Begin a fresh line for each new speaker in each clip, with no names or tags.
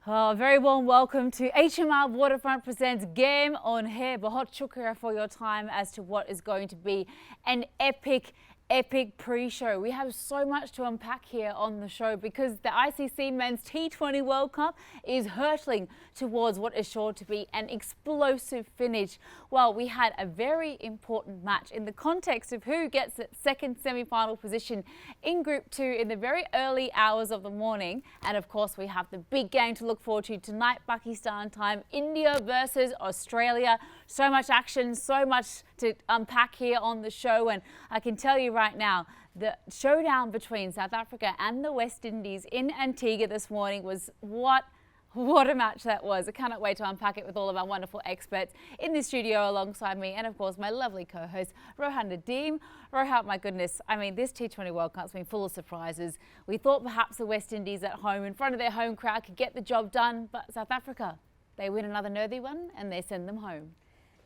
Oh, very warm welcome to HMR Waterfront presents Game on Hair. Bahut shukriya for your time as to what is going to be an epic pre-show. We have so much to unpack here on the show because the ICC Men's T20 World Cup is hurtling towards what is sure to be an explosive finish. Well, we had a very important match in the context of who gets the second semi-final position in Group 2 in the very early hours of the morning. And of course, we have the big game to look forward to tonight, Pakistan time, India versus Australia. So much action, so much to unpack here on the show. And I can tell you right now, the showdown between South Africa and the West Indies in Antigua this morning was what a match that was. I cannot wait to unpack it with all of our wonderful experts in the studio alongside me, and of course my lovely co-host Rohan Nadeem. Rohan, my goodness, I mean, this T20 World Cup's been full of surprises. We thought perhaps the West Indies at home in front of their home crowd could get the job done, but South Africa, they win another nervy one and they send them home.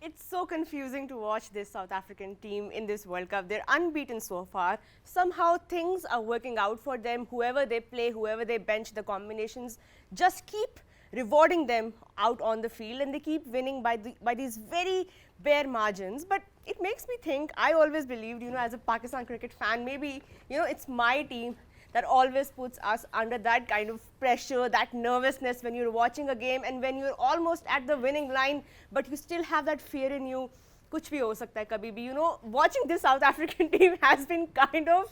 It's so confusing to watch this South African team in this World Cup. They're unbeaten so far. Somehow things are working out for them. Whoever they play, whoever they bench, the combinations just keep rewarding them out on the field, and they keep winning by these very bare margins. But it makes me think, I always believed, as a Pakistan cricket fan, maybe, it's my team that always puts us under that kind of pressure, that nervousness when you're watching a game and when you're almost at the winning line, but you still have that fear in you. Kuch bhi ho sakta hai kabhi bhi. Watching this South African team has been kind of,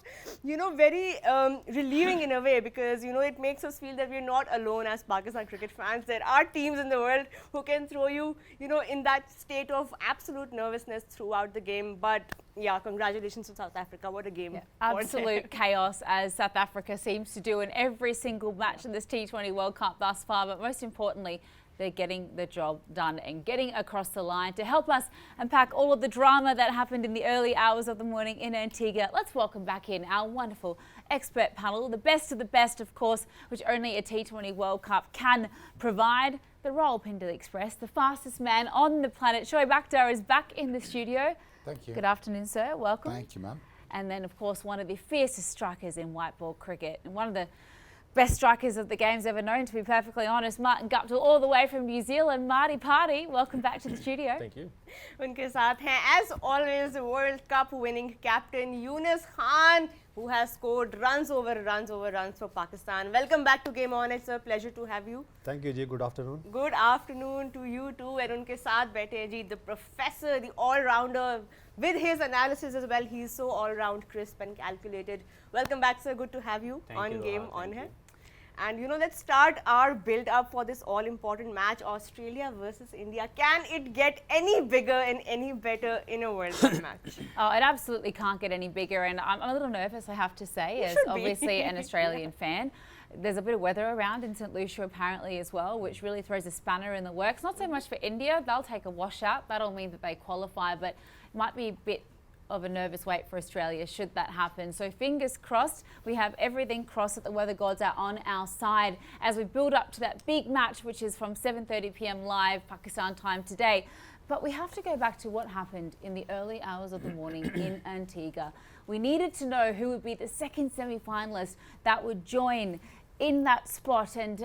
very relieving in a way, because, it makes us feel that we're not alone as Pakistan cricket fans. There are teams in the world who can throw you, in that state of absolute nervousness throughout the game. But yeah, congratulations to South Africa. What a game. Yeah,
absolute chaos, as South Africa seems to do in every single match in this T20 World Cup thus far. But most importantly, they're getting the job done and getting across the line. To help us unpack all of the drama that happened in the early hours of the morning in Antigua, let's welcome back in our wonderful expert panel, the best of the best, of course, which only a T20 World Cup can provide. The Rawalpindi Express, the fastest man on the planet, Shoaib Akhtar, is back in the studio.
Thank you.
Good afternoon, sir. Welcome.
Thank you, ma'am.
And then, of course, one of the fiercest strikers in white ball cricket and one of the best strikers of the game's ever known, to be perfectly honest, Martin Guptill, all the way from New Zealand. Marty Party, welcome back to the studio.
Thank you.
Unke saath hain, as always, the World Cup winning captain Yunus Khan, who has scored runs over runs for Pakistan. Welcome back to Game On. It's a pleasure to have you.
Thank you, Ji. Good afternoon.
Good afternoon to you too. And unke saath baithe hain Ji, the professor, the all-rounder, with his analysis as well. He's so all-round, crisp and calculated. Welcome back, sir. Good to have you on Game On Hai. And let's start our build-up for this all-important match, Australia versus India. Can it get any bigger and any better in a World Cup match?
Oh, it absolutely can't get any bigger, and I'm a little nervous, I have to say, as obviously an Australian fan. There's a bit of weather around in St Lucia apparently as well, which really throws a spanner in the works. Not so much for India, they'll take a washout. That'll mean that they qualify, but it might be a bit of a nervous wait for Australia should that happen. So fingers crossed, we have everything crossed that the weather gods are on our side as we build up to that big match, which is from 7:30 p.m. live Pakistan time today. But we have to go back to what happened in the early hours of the morning in Antigua. We needed to know who would be the second semi-finalist that would join in that spot, and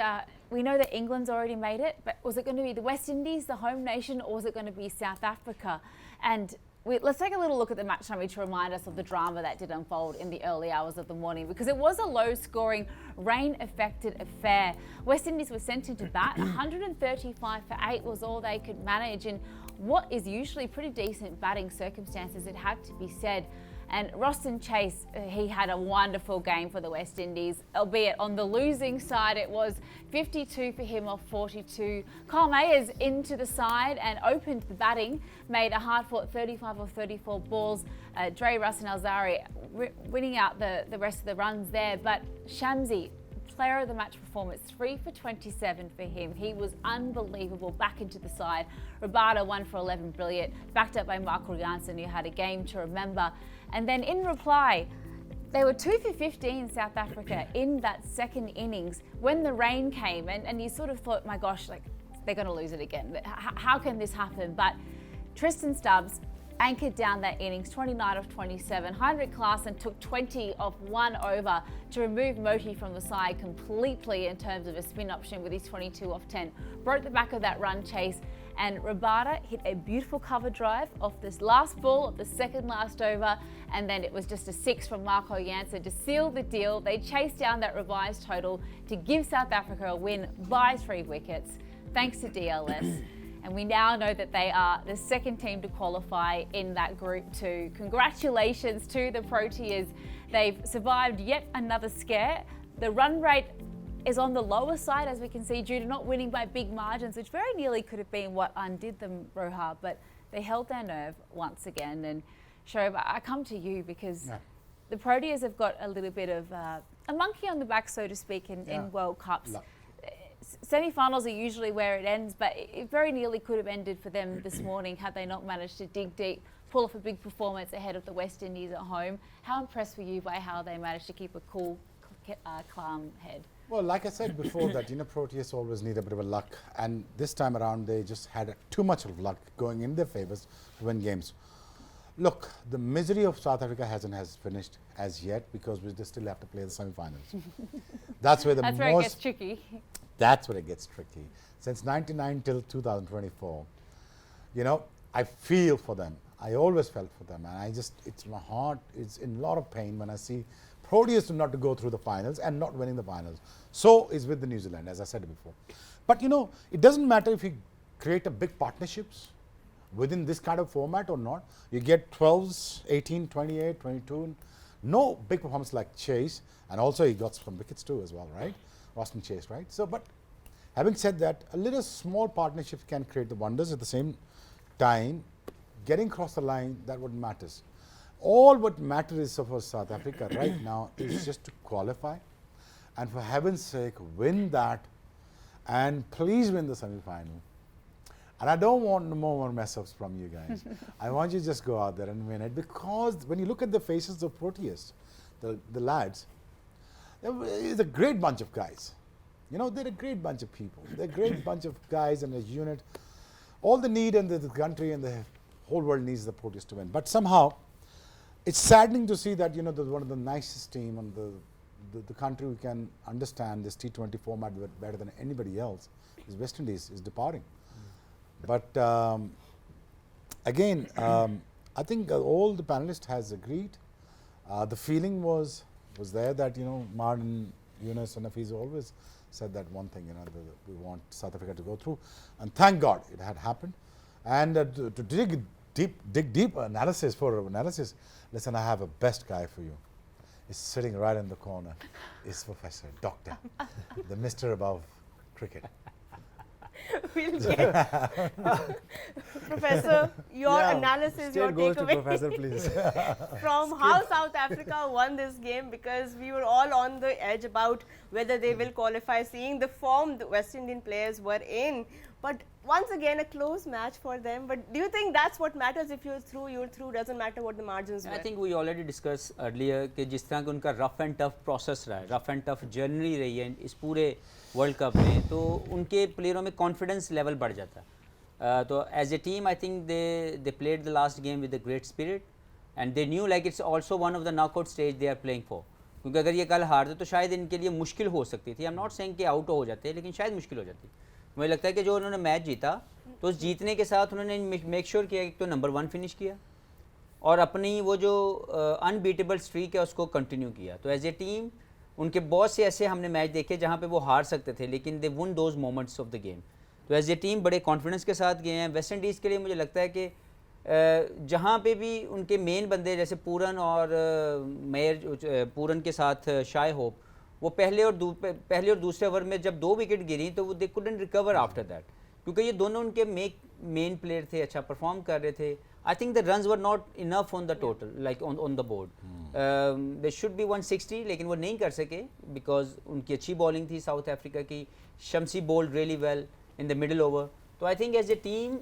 we know that England's already made it, but was it going to be the West Indies, the home nation, or was it going to be South Africa? And let's take a little look at the match summary to remind us of the drama that did unfold in the early hours of the morning, because it was a low-scoring, rain-affected affair. West Indies were sent into bat. 135 for 8 was all they could manage in what is usually pretty decent batting circumstances, it had to be said. And Roston Chase, he had a wonderful game for the West Indies, albeit on the losing side. It was 52 for him off 42. Kyle Mayers into the side and opened the batting, made a hard-fought 35 of 34 balls. Dre Russ and Alzari winning out the rest of the runs there. But Shamsi, player of the match performance, 3 for 27 for him. He was unbelievable, back into the side. Rabada 1 for 11, brilliant, backed up by Michael Janssen, who had a game to remember. And then in reply, they were 2 for 15 South Africa in that second innings when the rain came, and you sort of thought, my gosh, like, they're going to lose it again. How can this happen? But Tristan Stubbs anchored down that innings, 29 of 27. Heinrich Klaassen took 20 of 1 over to remove Moti from the side completely in terms of a spin option with his 22 off 10. Broke the back of that run chase, and Rabada hit a beautiful cover drive off this last ball of the second last over, and then it was just a 6 from Marco Jansen to seal the deal. They chased down that revised total to give South Africa a win by 3 wickets, thanks to DLS. And we now know that they are the second team to qualify in that Group 2. Congratulations to the Proteas. They've survived yet another scare. The run rate is on the lower side, as we can see, due to not winning by big margins, which very nearly could have been what undid them, Roha. But they held their nerve once again. And Shoaib, I come to you because the Proteas have got a little bit of a monkey on the back, so to speak, in World Cups. Semi-finals are usually where it ends, but it very nearly could have ended for them this morning had they not managed to dig deep, pull off a big performance ahead of the West Indies at home. How impressed were you by how they managed to keep a cool, calm head?
Well, like I said before that, Proteas always need a bit of a luck, and this time around they just had too much of luck going in their favors to win games. Look, the misery of South Africa hasn't finished as yet because we just still have to play the semi-finals. That's where
where it gets tricky.
That's where it gets tricky. Since 99 till 2024, I feel for them. I always felt for them, and my heart is in a lot of pain when I see Proteas not to go through the finals and not winning the finals. So is with the New Zealand, as I said before. But it doesn't matter if you create a big partnerships within this kind of format or not. You get 12s, 18, 28, 22. No big performance like Chase, and also he got some wickets too as well, right? Roston Chase, right? So, but having said that, a little small partnerships can create the wonders. At the same time, getting across the line, that what matters. All what matters is for South Africa right now is just to qualify, and for heaven's sake, win that, and please win the semi-final. And I don't want no more mess-ups from you guys. I want you to just go out there and win it, because when you look at the faces of Proteas, the lads, it's a great bunch of guys. They're a great bunch of people. They're a great bunch of guys and a unit. All the need and the country and the whole world needs the Proteas to win. But somehow, it's saddening to see that, one of the nicest team and the country who can understand this T20 format better than anybody else is West Indies, is departing. But again, I think all the panelists has agreed. The feeling was there that, Martin, Yunus and Hafiz always said that one thing, that we want South Africa to go through. And thank God it had happened. And to dig deep analysis, listen, I have a best guy for you. He's sitting right in the corner. It's Professor, Doctor, the Mr. above cricket.
We'll get Professor, your analysis, your takeaway
Professor, please.
from how South Africa won this game, because we were all on the edge about whether they will qualify, seeing the form the West Indian players were in. But once again, a close match for them. But do you think that's what matters? If you're through, doesn't matter what the margins were?
I think we already discussed earlier कि जिस तरह का उनका rough and tough process रहा है, rough and tough journey रही है इस पूरे वर्ल्ड कप में, तो उनके प्लेयरों में कॉन्फिडेंस लेवल बढ़ जाता है. तो as a team I think they played the last game with the great spirit, and they knew like it's also one of the knockout stage they are playing for. क्योंकि अगर ये कल हारते तो शायद इनके लिए मुश्किल हो सकती थी. आई एम नॉट सेइंग कि आउट हो जाते, लेकिन शायद मुश्किल हो जाती. मुझे लगता है कि जो उन्होंने मैच जीता, तो उस जीतने के साथ उन्होंने मेक श्योर किया कि तो नंबर 1 फिनिश किया और अपनी वो जो अनबीटेबल स्ट्रीक है उसको कंटिन्यू किया. तो एज ए टीम उनके बहुत से ऐसे हमने मैच देखे जहाँ पे वो हार सकते थे, लेकिन they won those moments of the game. तो एज ए टीम बड़े कॉन्फिडेंस के साथ गए हैं. वेस्ट इंडीज़ के लिए मुझे लगता है कि जहाँ पे भी उनके मेन बंदे जैसे पूरन और पूरन के साथ शाय होप, वो पहले और दूसरे ओवर में जब 2 विकेट गिरी तो वो they couldn't recover after that, क्योंकि ये दोनों उनके मेन प्लेयर थे, अच्छा परफॉर्म कर रहे थे. I think the runs were not enough on the total like on the board. They should be 160, लेकिन वो नहीं कर सके बिकॉज उनकी अच्छी बॉलिंग थी साउथ अफ्रीका की. Shamsi bowled really well in the middle over. तो I think as a team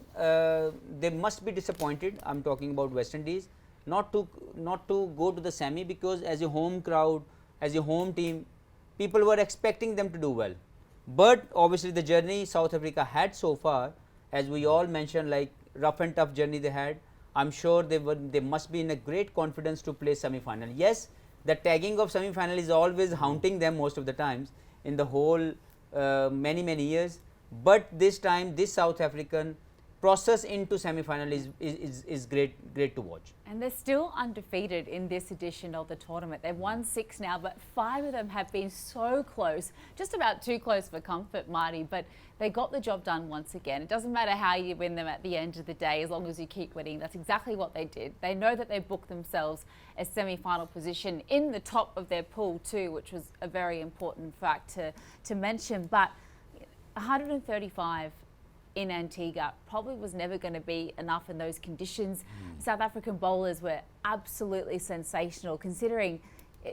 they must be disappointed. I am talking about West Indies not to go to the semi, because as a home crowd, as a home team, people were expecting them to do well. But obviously the journey South Africa had so far, as we all mentioned, like rough and tough journey they had, I'm sure they must be in a great confidence to play semi-final. Yes, the tagging of semi-final is always haunting them most of the times in the whole many years, but this time this South African process into semi-final is great to watch.
And they're still undefeated in this edition of the tournament. They've won 6 now, but 5 of them have been so close, just about too close for comfort, Marty, but they got the job done once again. It doesn't matter how you win them at the end of the day, as long as you keep winning. That's exactly what they did. They know that they booked themselves a semi-final position in the top of their pool too, which was a very important fact to mention. But 135 in Antigua probably was never going to be enough in those conditions. South African bowlers were absolutely sensational, considering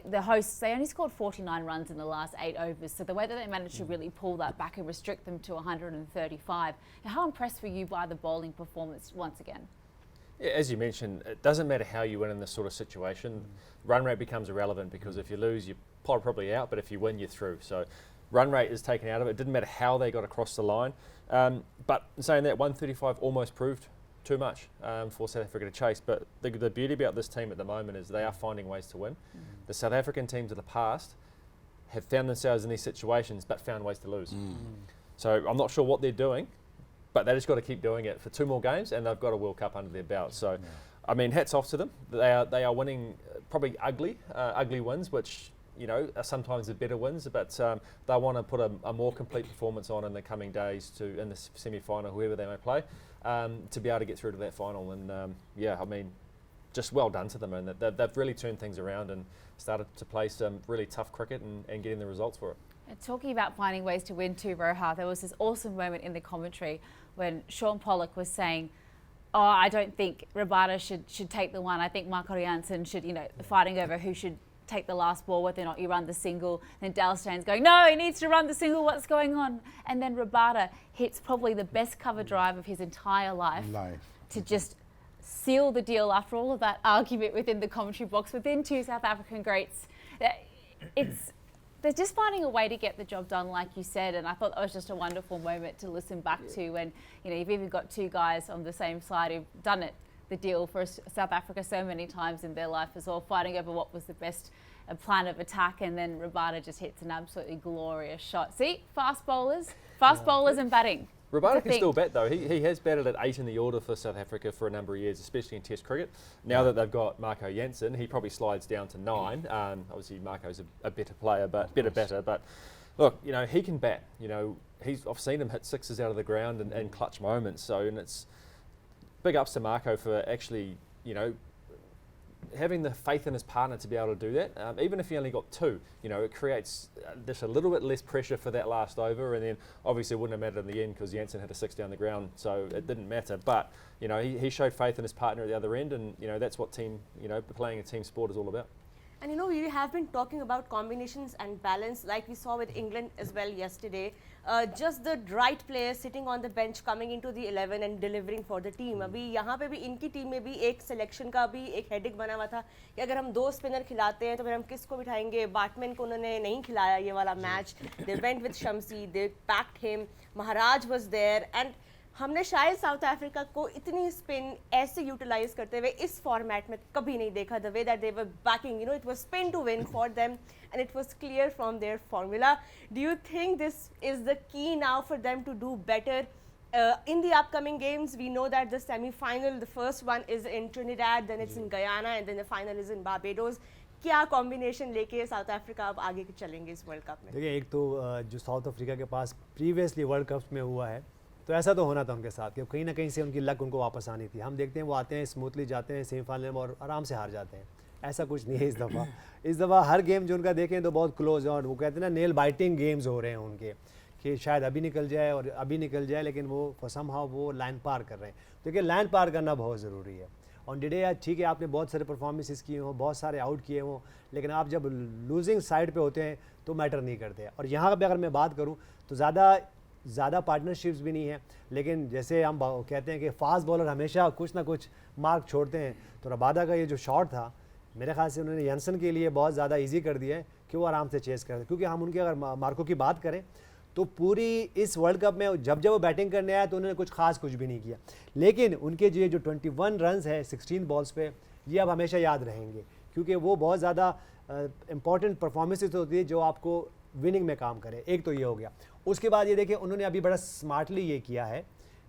the hosts, they only scored 49 runs in the last 8 overs. So the way that they managed to really pull that back and restrict them to 135. Now, how impressed were you by the bowling performance once again?
Yeah, as you mentioned, it doesn't matter how you win in this sort of situation. Run rate becomes irrelevant, because if you lose, you're probably out, but if you win, you're through. So run rate is taken out of it. It didn't matter how they got across the line. But saying that, 135 almost proved too much for South Africa to chase. But the beauty about this team at the moment is they are finding ways to win. The South African teams of the past have found themselves in these situations but found ways to lose. So I'm not sure what they're doing, but they just got to keep doing it for 2 more games, and they've got a World Cup under their belt. So, I mean, hats off to them. They are winning probably ugly wins, which, you know, are sometimes the better wins, but they want to put a more complete performance on in the coming days in the semi-final, whoever they may play, to be able to get through to that final. And yeah, I mean, just well done to them, and they've really turned things around and started to play some really tough cricket and getting the results for it.
And talking about finding ways to win too, Roha, there was this awesome moment in the commentary when Sean Pollock was saying, oh, I don't think Rabada should take the one. I think Marco Jansen should, you know, fighting over who should take the last ball, whether or not you run the single. Then Dal Steyn's going, no, he needs to run the single, what's going on? And then Rabada hits probably the best cover drive of his entire life. To just seal the deal after all of that argument within the commentary box, within 2 South African greats. They're just finding a way to get the job done, like you said, and I thought that was just a wonderful moment to listen back to when, you know, you've even got 2 guys on the same side who've done it, the deal for South Africa so many times in their life as well, fighting over what was the best plan of attack, and then Rabada just hits an absolutely glorious shot. See, fast bowlers and batting.
Rabada can still bat though. He has batted at 8 in the order for South Africa for a number of years, especially in Test cricket. Now that they've got Marco Jansen, he probably slides down to 9. Obviously Marco's a better player, but better batter. But look, you know, he can bat. You know, I've seen him hit 6s out of the ground and clutch moments. So, and it's big ups to Marco for actually, you know, having the faith in his partner to be able to do that. Even if he only got 2, you know, it creates just a little bit less pressure for that last over, and then obviously it wouldn't have mattered in the end because Jansen had a 6 down the ground, so it didn't matter. But, you know, he showed faith in his partner at the other end, and, you know, that's what playing a team sport is all about.
And you know, we have been talking about combinations and balance, like we saw with England as well yesterday. Just the right players sitting on the bench coming into the 11 and delivering for the team. अभी यहाँ पे भी इनकी team में भी एक selection का भी एक हेडिक बना हुआ था कि अगर हम 2 स्पिनर खिलाते हैं तो फिर हम किसको बिठाएंगे. बैट्समैन को उन्होंने नहीं खिलाया ये वाला match. They went with Shamsi, they packed him. Maharaj was there, and हमने शायद साउथ अफ्रीका को इतनी स्पिन ऐसे यूटिलाइज करते हुए इस फॉर्मेट में कभी नहीं देखा. The way that they were backing, you know, it was spin to win for them and it was clear from their formula. Do you think this is the key now for them to do better in the upcoming games? We know that the semi-final, the first one is in Trinidad, then it's in Guyana, and then the final is in Barbados. क्या combination लेके south Africa अब आगे चलेंगे इस world cup में?
देखिए, एक तो जो साउथ अफ्रीका के पास प्रीवियसली वर्ल्ड कप्स में हुआ है, तो ऐसा तो होना था उनके साथ कि कहीं ना कहीं से उनकी लक उनको वापस आनी थी. हम देखते हैं वो आते हैं स्मूथली, जाते हैं सेमीफाइनल में और आराम से हार जाते हैं. ऐसा कुछ नहीं है इस दफ़ा. इस दफ़ा हर गेम जो उनका देखें तो बहुत क्लोज है, और वो कहते हैं ना, नेल बाइटिंग गेम्स हो रहे हैं उनके, कि शायद अभी निकल जाए और अभी निकल जाए, लेकिन वो समहाउ वो लाइन पार कर रहे हैं. तो देखिए, लाइन पार करना बहुत ज़रूरी है. ऑन डे यार ठीक है, आपने बहुत सारे परफॉर्मेंसेस किए हों, बहुत सारे आउट किए हों, लेकिन आप जब लूजिंग साइड पे होते हैं तो मैटर नहीं करते. और यहाँ पे अगर मैं बात करूँ तो ज़्यादा पार्टनरशिप्स भी नहीं है, लेकिन जैसे हम कहते हैं कि फास्ट बॉलर हमेशा कुछ ना कुछ मार्क छोड़ते हैं. तो रबादा का ये जो शॉट था, मेरे ख्याल से उन्होंने जॉनसन के लिए बहुत ज़्यादा इजी कर दिया है कि वो आराम से चेस कर, क्योंकि हम उनके अगर मार्कों की बात करें तो पूरी इस वर्ल्ड कप में जब वो बैटिंग करने आया तो उन्होंने कुछ भी नहीं किया, लेकिन उनके जो 21 रन्स है 16 बॉल्स पे, ये अब हमेशा याद रहेंगे, क्योंकि वो बहुत ज़्यादा इंपॉर्टेंट परफॉर्मेंसेस होती है जो आपको विनिंग में काम करे। एक तो ये हो गया। उसके बाद ये देखिए उन्होंने अभी बड़ा स्मार्टली ये किया है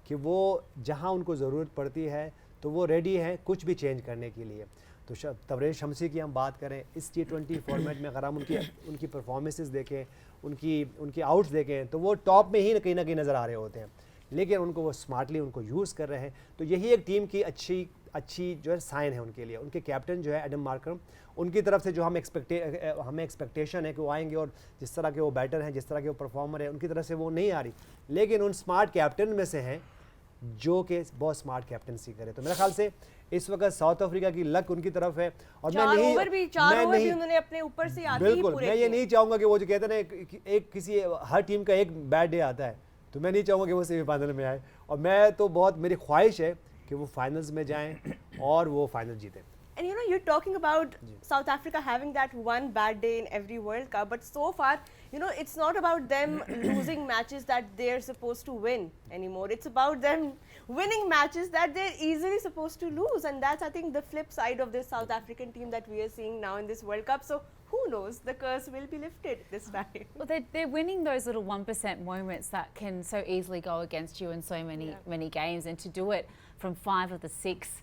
कि वो जहाँ उनको ज़रूरत पड़ती है तो वो रेडी हैं कुछ भी चेंज करने के लिए। तो तबरेज़ शमसी की हम बात करें, इस T20 फॉर्मेट में अगर हम उनकी परफॉर्मेंसेस देखें, उनकी आउट्स देखें, तो वो टॉप में ही कहीं ना कहीं नज़र आ रहे होते हैं, लेकिन उनको वो स्मार्टली उनको यूज़ कर रहे हैं। तो यही एक टीम की अच्छी जो है साइन है उनके लिए। उनके कैप्टन जो है एडम मार्करम, उनकी तरफ से जो हमें एक्सपेक्टेशन है कि वो आएंगे और जिस तरह के वो बैटर हैं, जिस तरह के वो परफॉर्मर हैं, उनकी तरफ से वो नहीं आ रही, लेकिन उन स्मार्ट कैप्टन में से हैं जो कि बहुत स्मार्ट कैप्टनसी करे। तो मेरे ख्याल से इस वक्त साउथ अफ्रीका की लक उनकी तरफ है। और
चार ओवर भी उन्होंने अपने ऊपर से आते ही
बिल्कुल,
पूरे
मैं ये नहीं चाहूँगा कि वो जो कहते हैं ना एक किसी हर टीम का एक बैड डे आता है, तो मैं नहीं चाहूँगा कि वो सेमीफाइनल में आए, और मैं तो बहुत मेरी ख्वाहिश है कि वो फाइनल्स में जाएं और वो final जीतें।
And you know, you're talking about South Africa having that one bad day in every World Cup, but so far, you know, it's not about them losing matches that they're supposed to win anymore. It's about them winning matches that they're easily supposed to lose, and that's, I think, the flip side of this South African team that we are seeing now in this World Cup. So who knows, the curse will be lifted this time.
Well, they're winning those little 1% moments that can so easily go against you in so many games, and to do it from 5 of the 6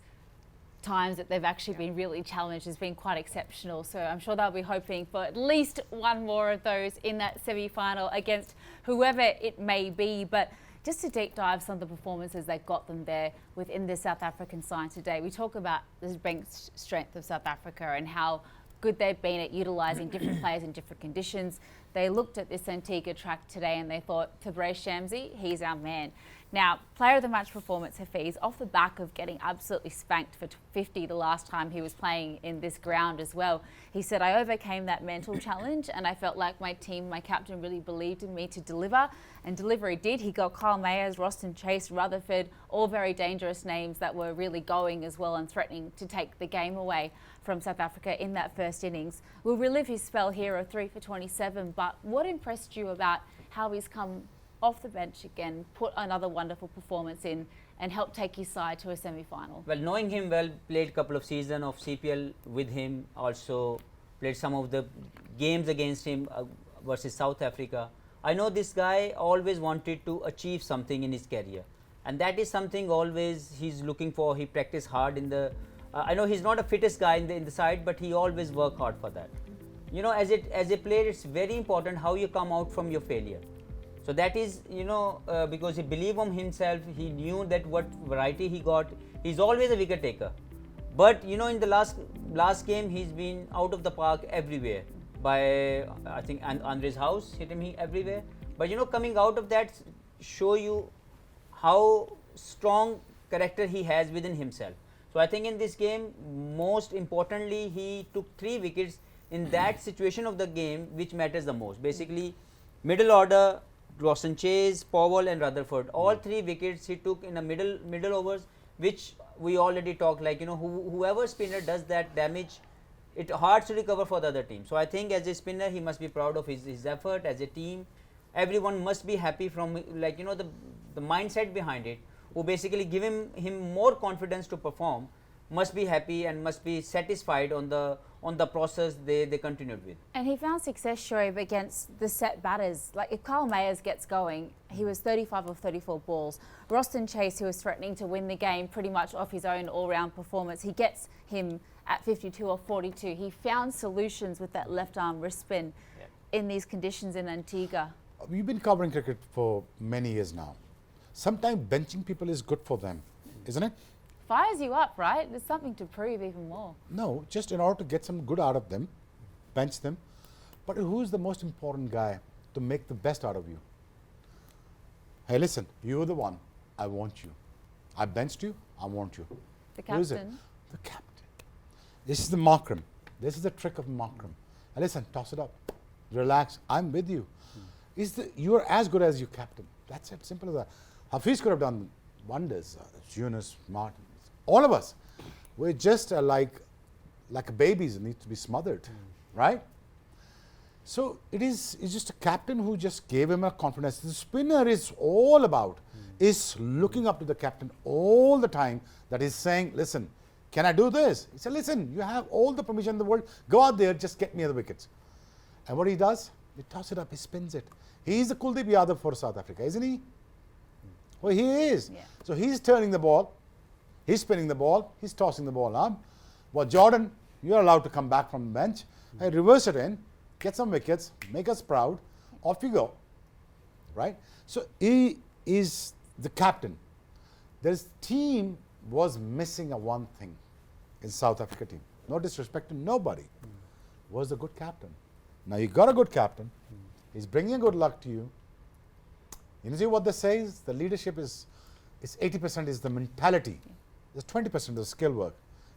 times that they've actually been really challenged has been quite exceptional. So I'm sure they'll be hoping for at least one more of those in that semi-final against whoever it may be. But just to deep dive some of the performances that got them there within the South African side today, we talk about the bench strength of South Africa and how good they've been at utilising different players in different conditions. They looked at this Antigua track today and they thought, Tebreez Shamsi, he's our man. Now, player of the match performance, Hafiz, off the back of getting absolutely spanked for 50 the last time he was playing in this ground as well. He said, I overcame that mental challenge and I felt like my team, my captain really believed in me to deliver, and delivery did. He got Kyle Mayers, Roston Chase, Rutherford, all very dangerous names that were really going as well and threatening to take the game away from South Africa in that first innings. We'll relive his spell here of 3 for 27, but what impressed you about how he's come off the bench again, put another wonderful performance in and helped take his side to a semi-final?
Well, knowing him well, played couple of seasons of CPL with him, also played some of the games against him versus South Africa. I know this guy always wanted to achieve something in his career, and that is something always he's looking for. He practiced hard in the I know he's not a fittest guy in the side, but he always worked hard for that. You know, as a player, it's very important how you come out from your failure. So that is, you know, because he believed in himself, he knew that what variety he got. He's always a wicket taker, but you know, in the last game, he's been out of the park everywhere. By I think Andre's house hit him everywhere. But you know, coming out of that, show you how strong character he has within himself. So I think in this game, most importantly, he took 3 wickets in that situation of the game, which matters the most. Basically, middle order, Roston Chase, Powell and Rutherford, all 3 wickets he took in the middle overs, which we already talked, like, you know, whoever spinner does that damage, it hard to recover for the other team. So I think as a spinner, he must be proud of his effort. As a team, everyone must be happy from, like, you know, the mindset behind it, who basically give him more confidence to perform, must be happy and must be satisfied on the process they continued with.
And he found success, Shoaib, against the set batters. Like if Kyle Mayers gets going, he was 35 of 34 balls. Roston Chase, who was threatening to win the game pretty much off his own all-round performance, he gets him at 52 or 42. He found solutions with that left arm wrist spin in these conditions in Antigua.
We've been covering cricket for many years now. Sometimes benching people is good for them, isn't it?
Fires you up, right? There's something to prove even more.
No, just in order to get some good out of them, bench them. But who's the most important guy to make the best out of you? Hey, listen, you're the one. I want you. I benched you. I want you.
The
Who is it?
captain.
The captain. This is the Markram. This is the trick of Markram. Hey, listen, toss it up. Relax. I'm with you. You're as good as your captain. That's it. Simple as that. Hafiz could have done wonders. Yunus, Martin, all of us. We're just like babies that need to be smothered, right? So it's just a captain who just gave him a confidence. The spinner is all about is looking up to the captain all the time, that is saying, listen, can I do this? He said, listen, you have all the permission in the world, go out there, just get me the wickets. And what he does, he tosses it up, he spins it. He's the Kuldeep Yadav for South Africa, isn't he? Well, he is.
Yeah.
So he's turning the ball, he's spinning the ball, he's tossing the ball up. Well, Jordan, you're allowed to come back from the bench, and reverse it in, get some wickets, make us proud, off you go, right? So he is the captain. This team was missing a one thing in South Africa team. No disrespect to nobody. Was a good captain. Now you got a good captain. He's bringing good luck to you. You know, see what they say is the leadership is 80% is the mentality. There's 20% of the skill work.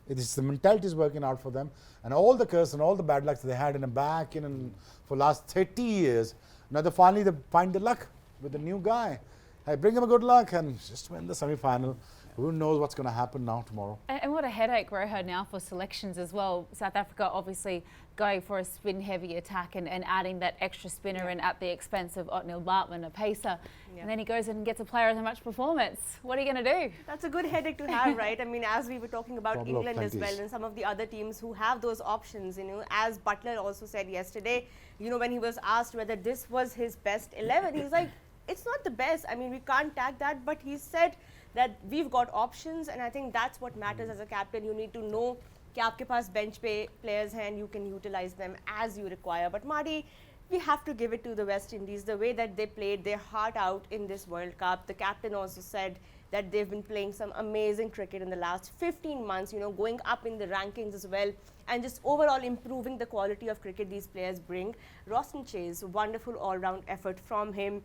It is the mentality is working out for them, and all the curse and all the bad luck they had in the back and for last 30 years. Now they finally find the luck with the new guy. I bring him a good luck and just win the semi-final. Who knows what's going to happen now tomorrow?
And what a headache, Roho, now for selections as well. South Africa obviously going for a spin-heavy attack and adding that extra spinner in at the expense of Otniel Bartman, a pacer.
Yeah.
And then he goes in and gets a player with a much performance. What are you going to do?
That's a good headache to have, right? I mean, as we were talking about
Problem of
England as well,
plenties.
and some of the other teams who have those options, you know, as Butler also said yesterday, you know, when he was asked whether this was his best 11, he's like, it's not the best. I mean, we can't tag that, but he said that we've got options, and I think that's what matters as a captain. You need to know कि आपके पास bench पे players हैं and you can utilize them as you require. But Marty, we have to give it to the West Indies, the way that they played their heart out in this World Cup. The captain also said that they've been playing some amazing cricket in the last 15 months, you know, going up in the rankings as well, and just overall improving the quality of cricket these players bring. Roston Chase, wonderful all-round effort from him.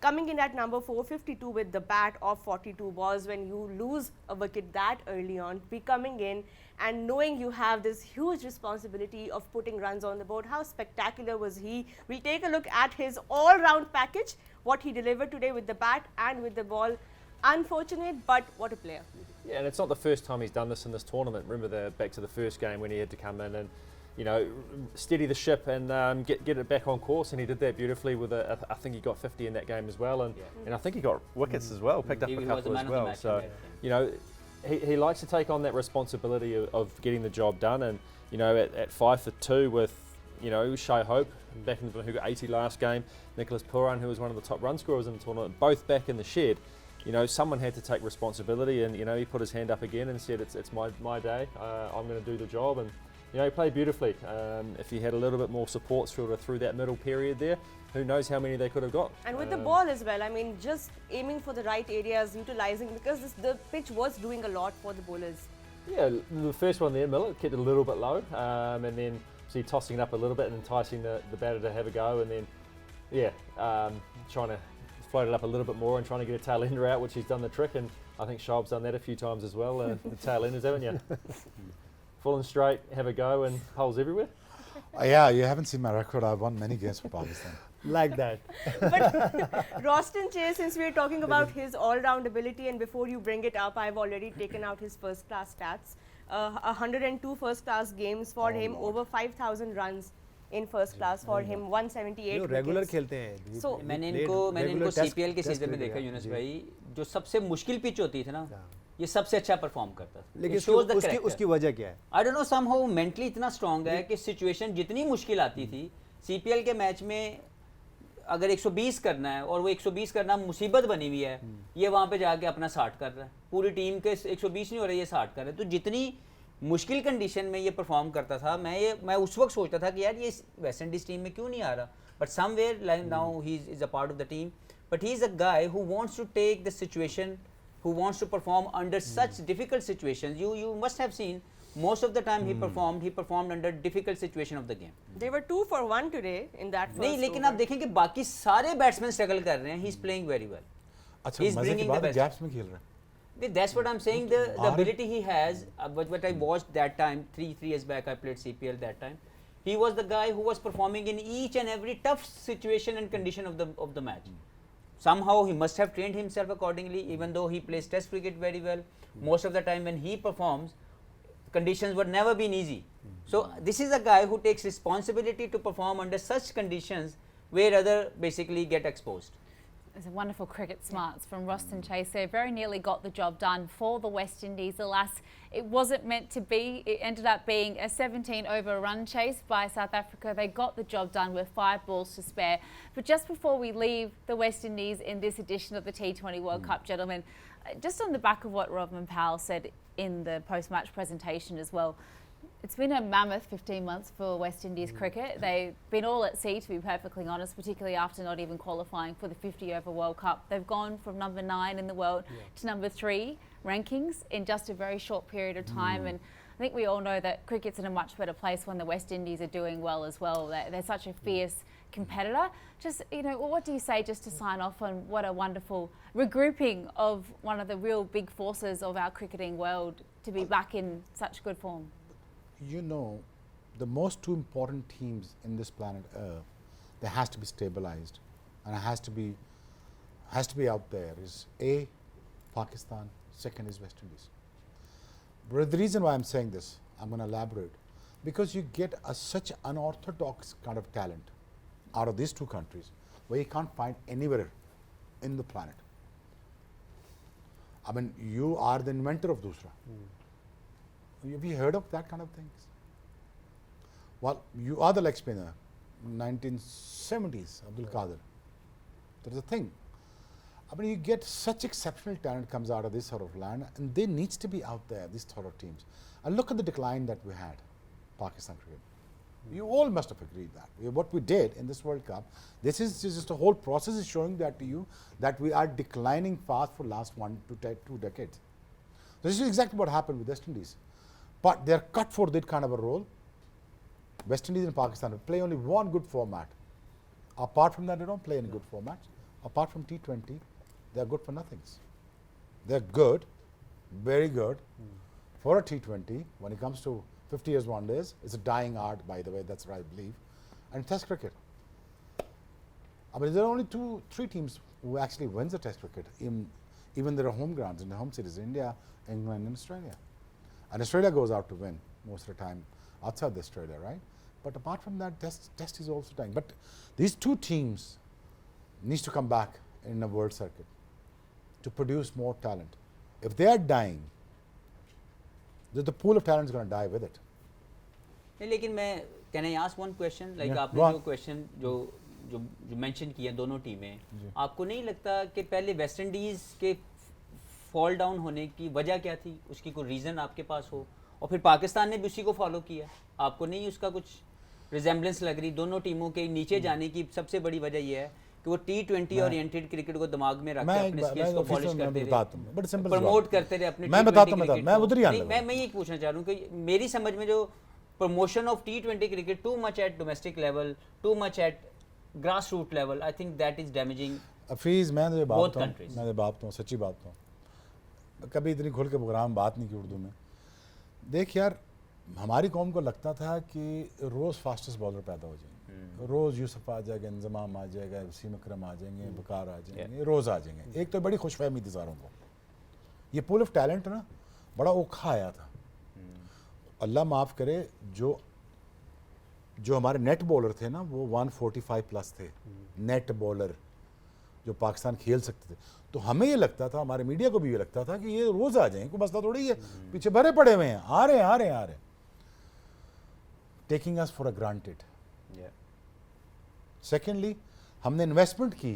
Coming in at number 452 with the bat of 42 balls, when you lose a wicket that early on, be coming in and knowing you have this huge responsibility of putting runs on the board. How spectacular was he? We'll take a look at his all-round package, what he delivered today with the bat and with the ball. Unfortunate, but what a player.
Yeah, and it's not the first time he's done this in this tournament. Remember back to the first game when he had to come in and, you know, steady the ship and get it back on course, and he did that beautifully with I think he got 50 in that game as well, and I think he got wickets as well, picked up a couple as well. So, you know, he likes to take on that responsibility of getting the job done, and, you know, at 5 for 2 with, you know, Shai Hope back in the who got 80 last game, Nicholas Pooran, who was one of the top run scorers in the tournament, both back in the shed. You know, someone had to take responsibility, and, you know, he put his hand up again and said, it's my day, I'm going to do the job, and, you know, he played beautifully. If he had a little bit more support through that middle period there, who knows how many they could have got.
And with the ball as well, I mean, just aiming for the right areas, utilizing, because the pitch was doing a lot for the bowlers.
Yeah, the first one there, Miller, kept it a little bit low, and then see tossing it up a little bit and enticing the batter to have a go, and then, yeah, trying to float it up a little bit more and trying to get a tail ender out, which he's done the trick, and I think Shoaib's done that a few times as well, the tail enders, haven't you? Full and straight, have a go, and holes everywhere.
Yeah, you haven't seen my record. I've won many games for Pakistan.
Like that.
But Roston Chase, since we're talking about his all-round ability, and before you bring it up, I've already taken out his first-class stats. 102 first-class games for him, over 5,000 runs in first class for him, 178
regular खेलते हैं.
So
मैंने इनको CPL के season में देखा यूनुस भाई, जो सबसे मुश्किल पिच होती थी ना, ये सबसे अच्छा परफॉर्म करता था.
लेकिन उसकी वजह क्या है?
I don't know, somehow mentally इतना स्ट्रांग है कि सिचुएशन जितनी मुश्किल आती थी, सीपीएल के मैच में अगर 120 करना है और वो 120 करना मुसीबत बनी हुई है, ये वहाँ पे जाके अपना 60 कर रहा है. पूरी टीम के 120 नहीं हो रहा है, ये 60 कर रहा है. तो जितनी मुश्किल कंडीशन में ये परफॉर्म करता था, मैं उस वक्त सोचता था कि यार ये वेस्ट इंडीज टीम में क्यों नहीं आ रहा. But somewhere now he is a part of the team, but he is a guy who wants to take the situation, who wants to perform under such difficult situations. You must have seen most of the time he performed under difficult situation of the game.
They were 2 for 1 today in that first
नहीं, लेकिन आप
over.
देखें कि बाकी सारे batsman struggle कर रहे हैं. He is playing very well.
अच्छा,
He's
मजे की
bringing the
बात है,
best.
गैप्स में खेल रहे हैं.
That's what I'm saying. The ability he has. What I watched that time, three years back, I played CPL that time. He was the guy who was performing in each and every tough situation and condition of the match. Somehow he must have trained himself accordingly, even though he plays test cricket very well. Most of the time when he performs, conditions were never been easy. So this is a guy who takes responsibility to perform under such conditions where other basically get exposed.
It's a wonderful cricket smarts from Roston Chase there. Very nearly got the job done for the West Indies. Alas, it wasn't meant to be. It ended up being a 17-over run chase by South Africa. They got the job done with 5 balls to spare. But just before we leave the West Indies in this edition of the T20 World Cup, gentlemen, just on the back of what Rovman Powell said in the post-match presentation as well, it's been a mammoth 15 months for West Indies cricket. They've been all at sea, to be perfectly honest, particularly after not even qualifying for the 50-over World Cup. They've gone from number 9 in the world to number 3 rankings in just a very short period of time. And I think we all know that cricket's in a much better place when the West Indies are doing well as well. They're such a fierce competitor. Just, you know, what do you say just to sign off on what a wonderful regrouping of one of the real big forces of our cricketing world to be back in such good form?
You know, the most 2 important teams in this planet Earth, they has to be stabilized and it has to be out there is A, Pakistan, second is West Indies. But the reason why I'm saying this, I'm going to elaborate, because you get such unorthodox kind of talent out of these 2 countries where you can't find anywhere in the planet. I mean, you are the inventor of Dusra. Have you heard of that kind of things? Well, you are the leg spinner, 1970s, Abdul Qadir. There is a thing. I mean, you get such exceptional talent comes out of this sort of land, and they needs to be out there, these sort of teams. And look at the decline that we had, Pakistan cricket. You all must have agreed that. What we did in this World Cup, this is just a whole process is showing that to you, that we are declining fast for last 1 to 2 decades. This is exactly what happened with West Indies. But they are cut for that kind of a role. West Indies and Pakistan play only one good format. Apart from that, they don't play any good formats. Apart from T20, they are good for nothings. They are good, very good for a T20. When it comes to 50 years one days, it's a dying art, by the way, that's what I believe. And Test cricket. I mean, there are only 2-3 teams who actually wins the Test cricket, even their home grounds, in the home cities, India, England, and Australia. And Australia goes out to win most of the time outside Australia, right? But apart from that, test is also dying. But these 2 teams needs to come back in the world circuit to produce more talent. If they are dying, the pool of talent is going to die with it.
लेकिन मैं can I ask one question? Like
Yeah,
आपने जो question जो mention किया दोनों टीमें, आपको नहीं लगता कि पहले वेस्ट इंडीज के फॉल डाउन होने की वजह क्या थी, उसकी कोई रीज़न आपके पास हो, और फिर पाकिस्तान ने भी उसी को फॉलो किया, आपको नहीं उसका कुछ रिजेम्बलेंस लग रही? दोनों टीमों के नीचे जाने की सबसे बड़ी वजह यह है कि वो T20 ओरिएंटेड क्रिकेट को दिमाग में रख के अपने स्किल्स को पॉलिश करते रहे, प्रमोट करते रहे अपने मैं ये पूछना चाह रहा हूँ कि मेरी समझ में जो promotion of T20 cricket too much at domestic level, too much at grass root level, I think that is damaging
Hafeez. मैं बात हूँ सच्ची बात हूँ, कभी इतनी खुल के प्रोग्राम बात नहीं की उर्दू में। देख यार, हमारी कौम को लगता था कि रोज़ फास्टेस्ट बॉलर पैदा हो जाएंगे, रोज़ यूसुफ आ जाएगा, इंजमाम आ जाएगा, वसीम अकरम आ जाएंगे, बकार आ जाएंगे, रोज़ आ जाएंगे। एक तो बड़ी खुशफहमी थी सारों को, ये पूल ऑफ टैलेंट ना बड़ा औखा आया था। अल्लाह माफ़ करे, जो हमारे नेट बॉलर थे ना वो 145 प्लस थे, नेट बॉलर जो पाकिस्तान खेल सकते थे। तो हमें ये लगता था, हमारे मीडिया को भी ये लगता था कि ये रोज़ आ जाएंगे, कोई मसला थोड़ी है, पीछे भरे पड़े हुए हैं, आ रहे हैं। Taking us for a granted. Secondly, हमने इन्वेस्टमेंट की,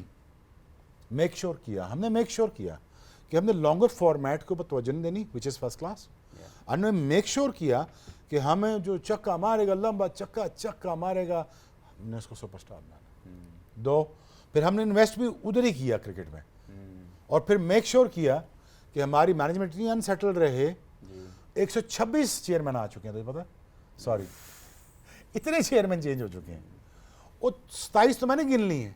हमने मेक श्योर किया कि हमने लॉन्गर फॉर्मेट के ऊपर तवज्जो नहीं देनी, विच इज़ फर्स्ट क्लास। हमने मेक श्योर किया कि हमें जो चक्का मारेगा, लंबा चक्का मारेगा, हमने उसको सुपरस्टार बनाना। 2, फिर हमने इन्वेस्ट भी उधर ही किया क्रिकेट में, और फिर मेक श्योर किया कि हमारी मैनेजमेंट इतनी अनसेटल रहे। 126 चेयरमैन आ चुके हैं, तो पता, सॉरी, इतने चेयरमैन चेंज हो चुके हैं, और 27 तो मैंने गिन ली है।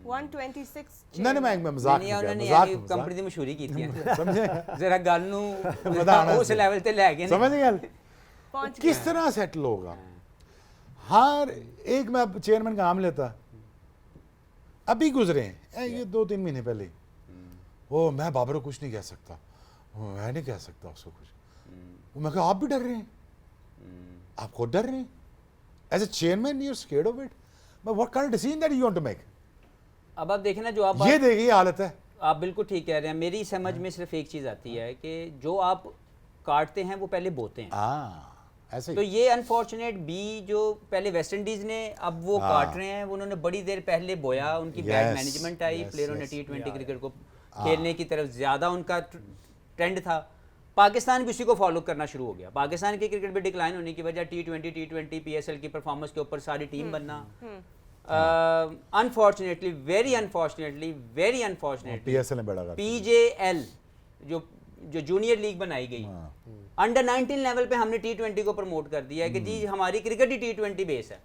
126
नहीं, मैं मजाक
कंपनी दी मशहूरी की थी समझे, जरा गल नु उस लेवल ते ले गए,
समझ गए किस तरह सेटल होगा। हर एक, मैं चेयरमैन का नाम लेता, अभी गुजरे हैं ये 2-3 महीने पहले, मैं बाबर को कुछ नहीं कह सकता, मैं नहीं कह सकता उसको कुछ, मैं कहा आप भी डर रहे हैं, आप खुद डर रहे हैं, as a chairman you are scared of it, but what kind of decision that you want to make.
अब आप देखें ना, जो आप
ये देखिए हालत है।
आप बिल्कुल ठीक कह रहे हैं। मेरी समझ में सिर्फ एक चीज़ आती है कि जो आप काटते हैं वो पहले बोते हैं।
ऐसे
तो ये अनफॉर्चुनेट बी जो पहले वेस्ट इंडीज ने अब वो काट रहे हैं, उन्होंने बड़ी देर पहले बोया, उनकी बैड मैनेजमेंट आई, प्लेयरों ने T20 क्रिकेट को खेलने की तरफ ज़्यादा उनका ट्रेंड था। पाकिस्तान भी उसी को फॉलो करना शुरू हो गया। पाकिस्तान की क्रिकेट भी डिक्लाइन होने की वजह T20 PSL की परफॉर्मेंस के ऊपर सारी टीम बनना, अनफॉर्चुनेटली वेरी अनफॉर्चुनेटली
PSL ने बड़ा कर
PJL जो जूनियर लीग बनाई गई, अंडर 19 लेवल पे हमने T20 को प्रमोट कर दिया है कि जी हमारी क्रिकेट ही T20 बेस है।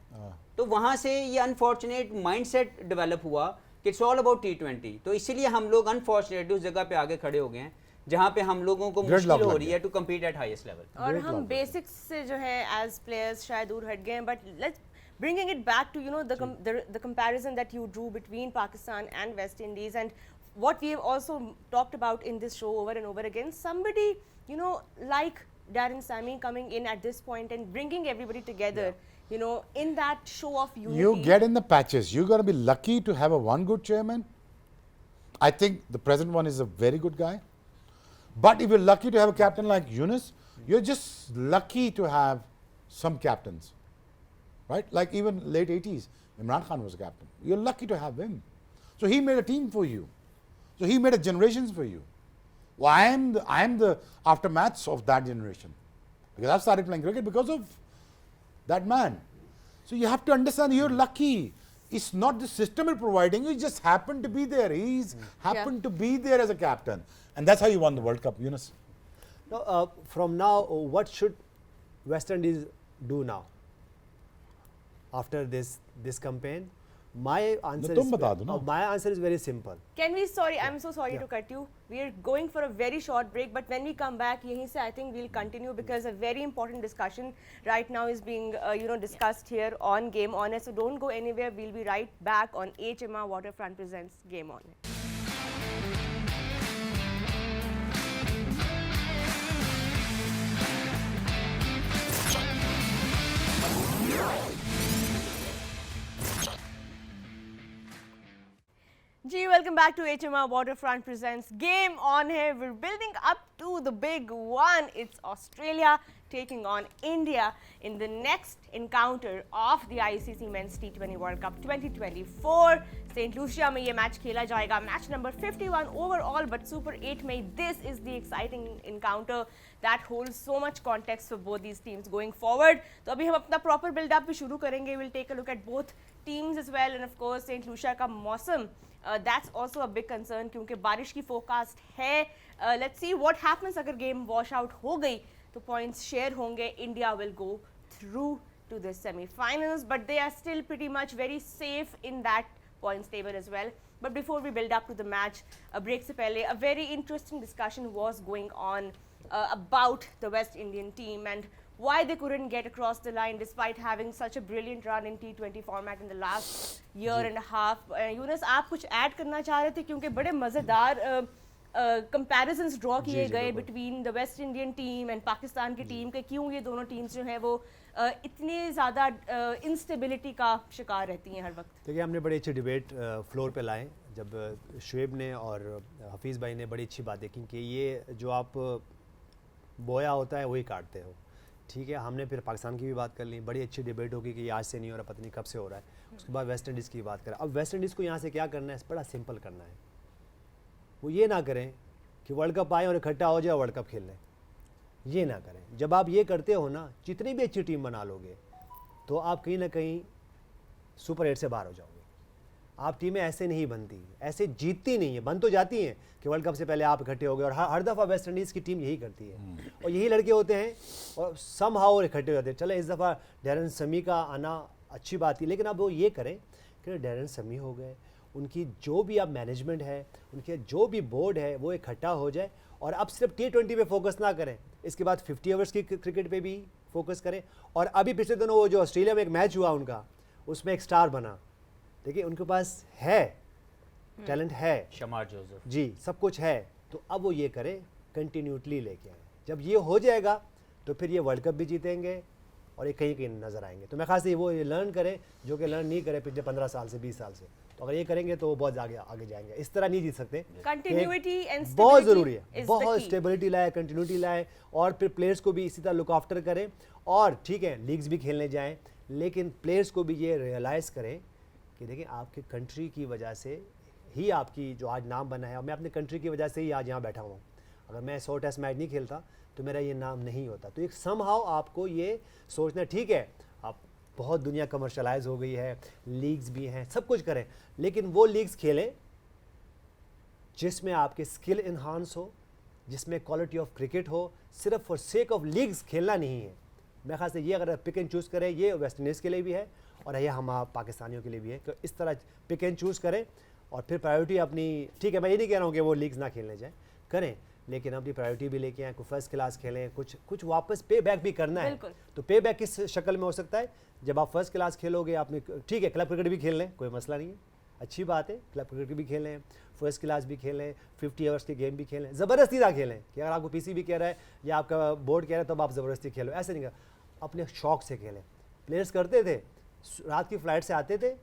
तो वहाँ से ये अनफॉर्चुनेट माइंडसेट डेवलप हुआ कि इट्स ऑल अबाउट T20। तो इसीलिए हम लोग अनफॉर्चुनेटली उस जगह पे आगे खड़े हो गए हैं जहाँ पे हम लोगों को मुश्किल हो रही है to compete at highest level.
और हम बेसिक्स से जो है एज प्लेयर्स शायद दूर हट गए हैं, but let's bringing it back to the comparison that you drew between Pakistan and West Indies, and what we have also talked about in this show over and over again, somebody like Darren Sammy coming in at this point and bringing everybody together, in that show of unity.
You get in the patches. You're going to be lucky to have one good chairman. I think the present one is a very good guy. But if you're lucky to have a captain like Yunus, you're just lucky to have some captains. Right? Like even late 80s, Imran Khan was a captain. You're lucky to have him. So he made a team for you. So he made a generations for you. Well, I am the aftermaths of that generation. Because I've started playing cricket because of that man. So you have to understand you're lucky. It's not the system is providing you, you just happen to be there. He's happened to be there as a captain. And that's how you won the World Cup, Yunus.
Now, from now, what should West Indies do now? After this campaign, my answer is very simple.
Can we, I'm so sorry to cut you. We are going for a very short break, but when we come back, yahin se I think we'll continue because a very important discussion right now is being discussed here on Game On Air. So don't go anywhere. We'll be right back on HMR Waterfront presents Game On Air. Ji, welcome back to HMR Waterfront presents Game On Here. We're building up to the big one. It's Australia taking on India in the next encounter of the ICC Men's T20 World Cup 2024. St. Lucia में ये match खेला जाएगा, match number 51 overall, but Super 8 में this is the exciting encounter that holds so much context for both these teams going forward. तो अभी हम अपना proper build up भी शुरू करेंगे. We'll take a look at both teams as well, and of course St. Lucia का मौसम that's also a big concern क्योंकि बारिश की forecast है. Let's see what happens अगर game wash out हो गई तो points share होंगे. India will go through to the semi-finals, but they are still pretty much very safe in that points table as well. But before we build up to the match, a break se pehle, a very interesting discussion was going on about the West Indian team and why they couldn't get across the line despite having such a brilliant run in T20 format in the last year and a half. Yunus, आप कुछ add करना चाह रहे थे क्योंकि बड़े मज़ेदार comparisons draw किए गए between the West Indian team and Pakistan की टीम के क्यों ये दोनों टीम्स जो हैं वो इतनी ज़्यादा इंस्टेबिलिटी का शिकार रहती हैं हर वक्त.
देखिए हमने बड़ी अच्छी डिबेट फ्लोर पे लाए जब शुएब ने और हफीज़ भाई ने बड़ी अच्छी बात देखी कि ये जो आप बोया होता है वही काटते हो. ठीक है, हमने फिर पाकिस्तान की भी बात कर ली, बड़ी अच्छी डिबेट होगी कि ये आज से नहीं हो रहा, पता नहीं कब से हो रहा है. उसके बाद वेस्ट इंडीज़ की बात करें. अब वेस्ट इंडीज़ को यहाँ से क्या करना है, बड़ा सिंपल करना है. वो ये ना करें कि वर्ल्ड कप आए और इकट्ठा हो जाए वर्ल्ड कप खेल लें, ये ना करें. जब आप ये करते हो ना, जितनी भी अच्छी टीम बना लोगे तो आप कहीं ना कहीं सुपर 8 से बाहर हो जाओगे. आप टीमें ऐसे नहीं बनती, ऐसे जीतती नहीं है. बन तो जाती हैं कि वर्ल्ड कप से पहले आप इकट्ठे हो गए और हर दफ़ा वेस्ट इंडीज़ की टीम यही करती है और यही लड़के होते हैं और समहाउ इकट्ठे हो जाते हैं. चले इस दफ़ा डैरन समी का आना अच्छी बात थी, लेकिन अब वो ये करें कि डैरन समी हो गए, उनकी जो भी अब मैनेजमेंट है, उनके जो भी बोर्ड है वो इकट्ठा हो जाए और अब सिर्फ T20 पे फोकस ना करें, इसके बाद 50 ओवर्स की क्रिकेट पे भी फोकस करें. और अभी पिछले दिनों वो जो ऑस्ट्रेलिया में एक मैच हुआ उनका, उसमें एक स्टार बना. देखिए उनके पास है टैलेंट है,
शमार जोसेफ
जी सब कुछ है. तो अब वो ये करें, कंटिन्यूटली लेके आए. जब ये हो जाएगा तो फिर ये वर्ल्ड कप भी जीतेंगे और ये कहीं कहीं नज़र आएंगे। तो मैं खास से वो ये लर्न करें जो कि लर्न नहीं करे पिछले 15 साल से 20 साल से, तो अगर ये करेंगे तो वो बहुत आगे जाएंगे। इस तरह नहीं जीत सकते।
कंटिन्यूटी एंड
बहुत ज़रूरी है, बहुत स्टेबिलिटी लाए, कंटिन्यूटी लाए और फिर प्लेयर्स को भी इसी तरह लुक आफ्टर करें। और ठीक है लीग्स भी खेलने जाएं, लेकिन प्लेयर्स को भी ये रियलाइज़ करें कि देखिए आपकी कंट्री की वजह से ही आपकी जो आज नाम बना है, और मैं अपनी कंट्री की वजह से ही आज यहाँ बैठा हूँ। अगर मैं 100 टेस्ट मैच नहीं खेलता तो मेरा ये नाम नहीं होता। तो एक समहाउ आपको ये सोचना, ठीक है आप बहुत दुनिया कमर्शलाइज हो गई है, लीग्स भी हैं, सब कुछ करें, लेकिन वो लीग्स खेलें जिसमें आपके स्किल इन्हांस हो, जिसमें क्वालिटी ऑफ क्रिकेट हो। सिर्फ फॉर सेक ऑफ लीग्स खेलना नहीं है। मेरे ख्याल से ये अगर पिक एंड चूज़ करें, ये वेस्ट इंडीज़ के लिए भी है और ये हम पाकिस्तानियों के लिए भी है कि इस तरह पिक एंड चूज़ करें और फिर प्रायोरिटी अपनी, ठीक है मैं ये नहीं कह रहा हूँ कि वो लीग्स ना खेलने जाएँ, करें, लेकिन अपनी प्रायोरिटी भी लेके आए, कोई फर्स्ट क्लास खेलें, कुछ वापस पे बैक भी करना है। तो पे बैक किस शक्ल में हो सकता है? जब आप फर्स्ट क्लास खेलोगे, आपने ठीक है क्लब क्रिकेट भी खेल लें, कोई मसला नहीं है, अच्छी बात है, क्लब क्रिकेट भी खेलें, फर्स्ट क्लास भी खेलें, 50 ओवर्स के गेम भी खेलें, ज़बरदस्ती ना खेलें कि अगर आपको पीसी भी कह रहा है या आपका बोर्ड कह रहा है तब आप ज़बरदस्ती खेलो, ऐसे नहीं कर, अपने शौक से खेलें। प्लेयर्स करते थे, रात की फ्लाइट से आते थे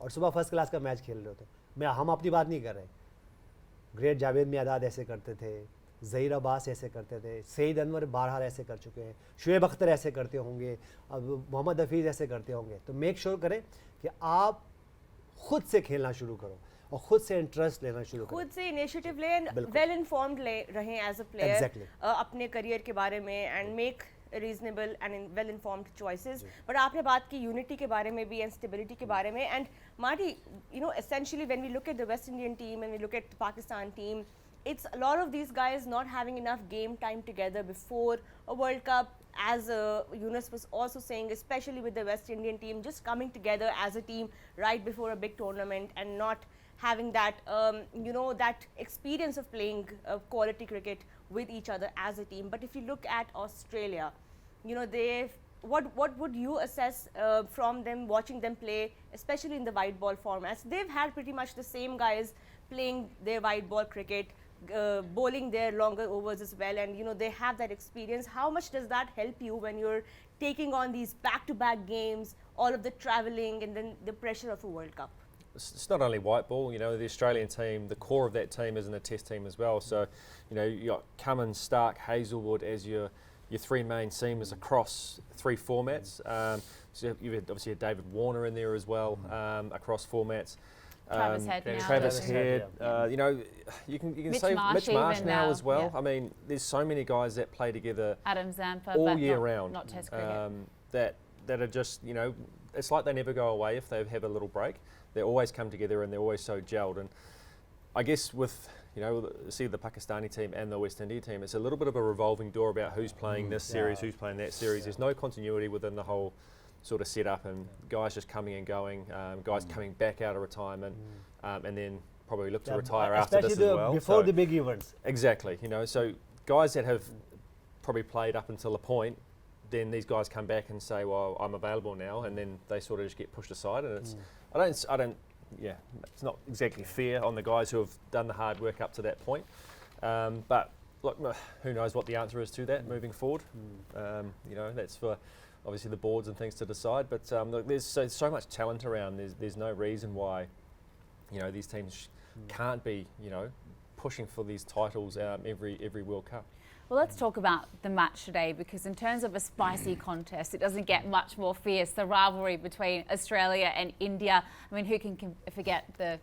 और सुबह फर्स्ट क्लास का मैच खेल रहे होते। हम अपनी बात नहीं कर रहे, ग्रेट जावेद मियादाद ऐसे करते थे, ज़हीर अब्बास ऐसे करते थे, सईद अनवर बारहा ऐसे कर चुके हैं, शुएब अख्तर ऐसे करते होंगे, अब मोहम्मद हफीज़ ऐसे करते होंगे। तो मेक श्योर करें कि आप खुद से खेलना शुरू करो और खुद से इंटरेस्ट लेना शुरू करो,
खुद से इनिशिएटिव लें, वेल इन्फॉर्म्ड रहें एज अ प्लेयर अपने करियर के बारे में and make reasonable and well informed choices. But आपने बात की यूनिटी के बारे में भी एंड स्टेबिलिटी के बारे में, and Marty you know essentially when we look at the West Indian team and we look at the Pakistan team, it's a lot of these guys not having enough game time together before a World Cup, as Yunus was also saying, especially with the West Indian team, just coming together as a team right before a big tournament and not having that you know that experience of playing quality cricket with each other as a team. But if you look at Australia, you know they've what would you assess from them, watching them play, especially in the white ball formats? They've had pretty much the same guys playing their white ball cricket, bowling their longer overs as well, and you know they have that experience. How much does that help you when you're taking on these back-to-back games, all of the travelling and then the pressure of a World Cup?
It's not only white ball, you know, the Australian team, the core of that team is in the test team as well. So, you know, you got Cummins, Stark, Hazelwood as your three main seamers across 3 formats. So you've obviously had David Warner in there as well, across formats.
Travis Head now.
Travis Head, you know, you can say Mitch Marsh now as well.
Yeah.
I mean, there's so many guys that play together
Adam Zampa,
all
but
year round.
Not test cricket.
That are just, you know, it's like they never go away if they have a little break. They always come together and they're always so gelled. And I guess with, you know, see the Pakistani team and the West Indian team, it's a little bit of a revolving door about who's playing this series, who's playing that series. There's no continuity within the whole sort of set up, and guys just coming and going, guys coming back out of retirement, and then probably look to retire after this as well.
Before the big events.
Exactly, you know, so guys that have probably played up until a point, then these guys come back and say, well, I'm available now, and then they sort of just get pushed aside, and it's, I don't, yeah, it's not exactly fair on the guys who have done the hard work up to that point, but look, who knows what the answer is to that moving forward. You know, that's for obviously the boards and things to decide, but look, there's so much talent around. There's no reason why, you know, these teams can't be, you know, pushing for these titles every World Cup.
Well, let's talk about the match today, because in terms of a spicy contest, it doesn't get much more fierce. The rivalry between Australia and India. I mean, who can forget the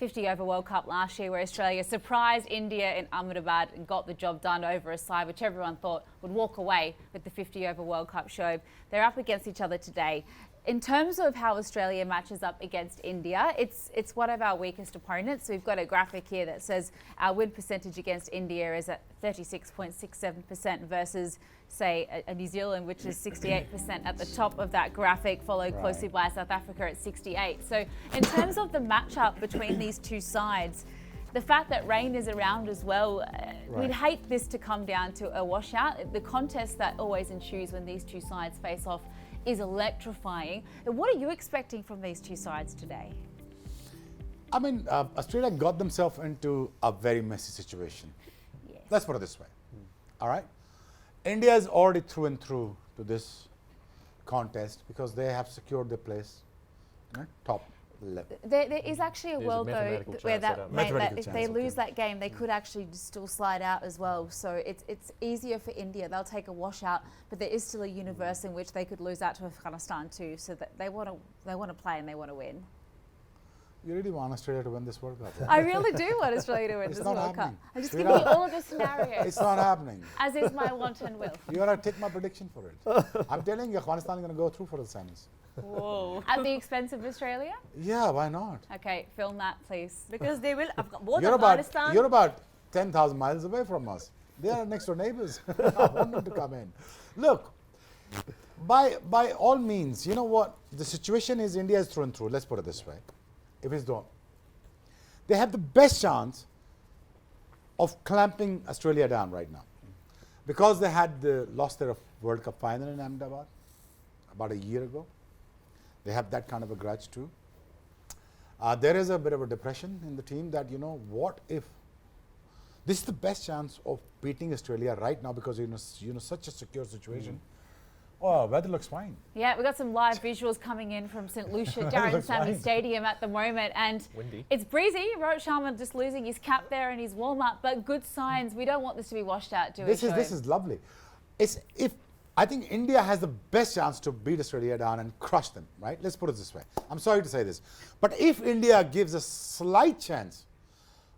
50-over World Cup last year where Australia surprised India in Ahmedabad and got the job done over a side which everyone thought would walk away with the 50-over World Cup show. They're up against each other today. In terms of how Australia matches up against India, it's one of our weakest opponents. We've got a graphic here that says our win percentage against India is at 36.67% versus, say, a New Zealand, which is 68% at the top of that graphic, followed closely by South Africa at 68%. So in terms of the matchup between these two sides, the fact that rain is around as well, we'd hate this to come down to a washout. The contest that always ensues when these two sides face off is electrifying. What are you expecting from these two sides today?
I mean, Australia got themselves into a very messy situation.
Yes.
Let's put it this way. All right? India is already through and through to this contest because they have secured their place top level.
There is actually a
There's a
world though
mathematical
where
chance, I
that,
don't know.
Mathematical
if
chance,
they lose
okay.
that game, they could actually still slide out as well. So it's easier for India. They'll take a washout, but there is still a universe in which they could lose out to Afghanistan too. So that they want to play and they want to win.
You really want Australia to win this World Cup? Right?
I really do want Australia to win
It's
this
not
World Cup.
happening.
I'm just
Sweetheart.
giving you all of the scenarios,
It's not happening.
as is my wanton will.
You gotta take my prediction for it. I'm telling you, Afghanistan is gonna go through for the semis.
Whoa.
At the expense of Australia?
Yeah, why not?
Okay, film that, please.
Because they will, both
You're
Afghanistan.
about 10,000 miles away from us. They are next door neighbors. I want them to come in. Look, by all means, you know what? The situation is India is through and through. Let's put it this way. If it's done, they have the best chance of clamping Australia down right now. Because they had lost their World Cup final in Ahmedabad about a year ago. They have that kind of a grudge too. There is a bit of a depression in the team that, you know, what if this is the best chance of beating Australia right now because such a secure situation. Oh, weather looks fine.
Yeah, we've got some live visuals coming in from St. Lucia, Darren
Looks
Sammy
fine.
Stadium at the moment, and
Windy.
it's breezy. Rohit Sharma just losing his cap there and his warm-up, but good signs. We don't want this to be washed out, do we?
This is lovely. I think India has the best chance to beat Australia down and crush them, right? Let's put it this way. I'm sorry to say this, but if India gives a slight chance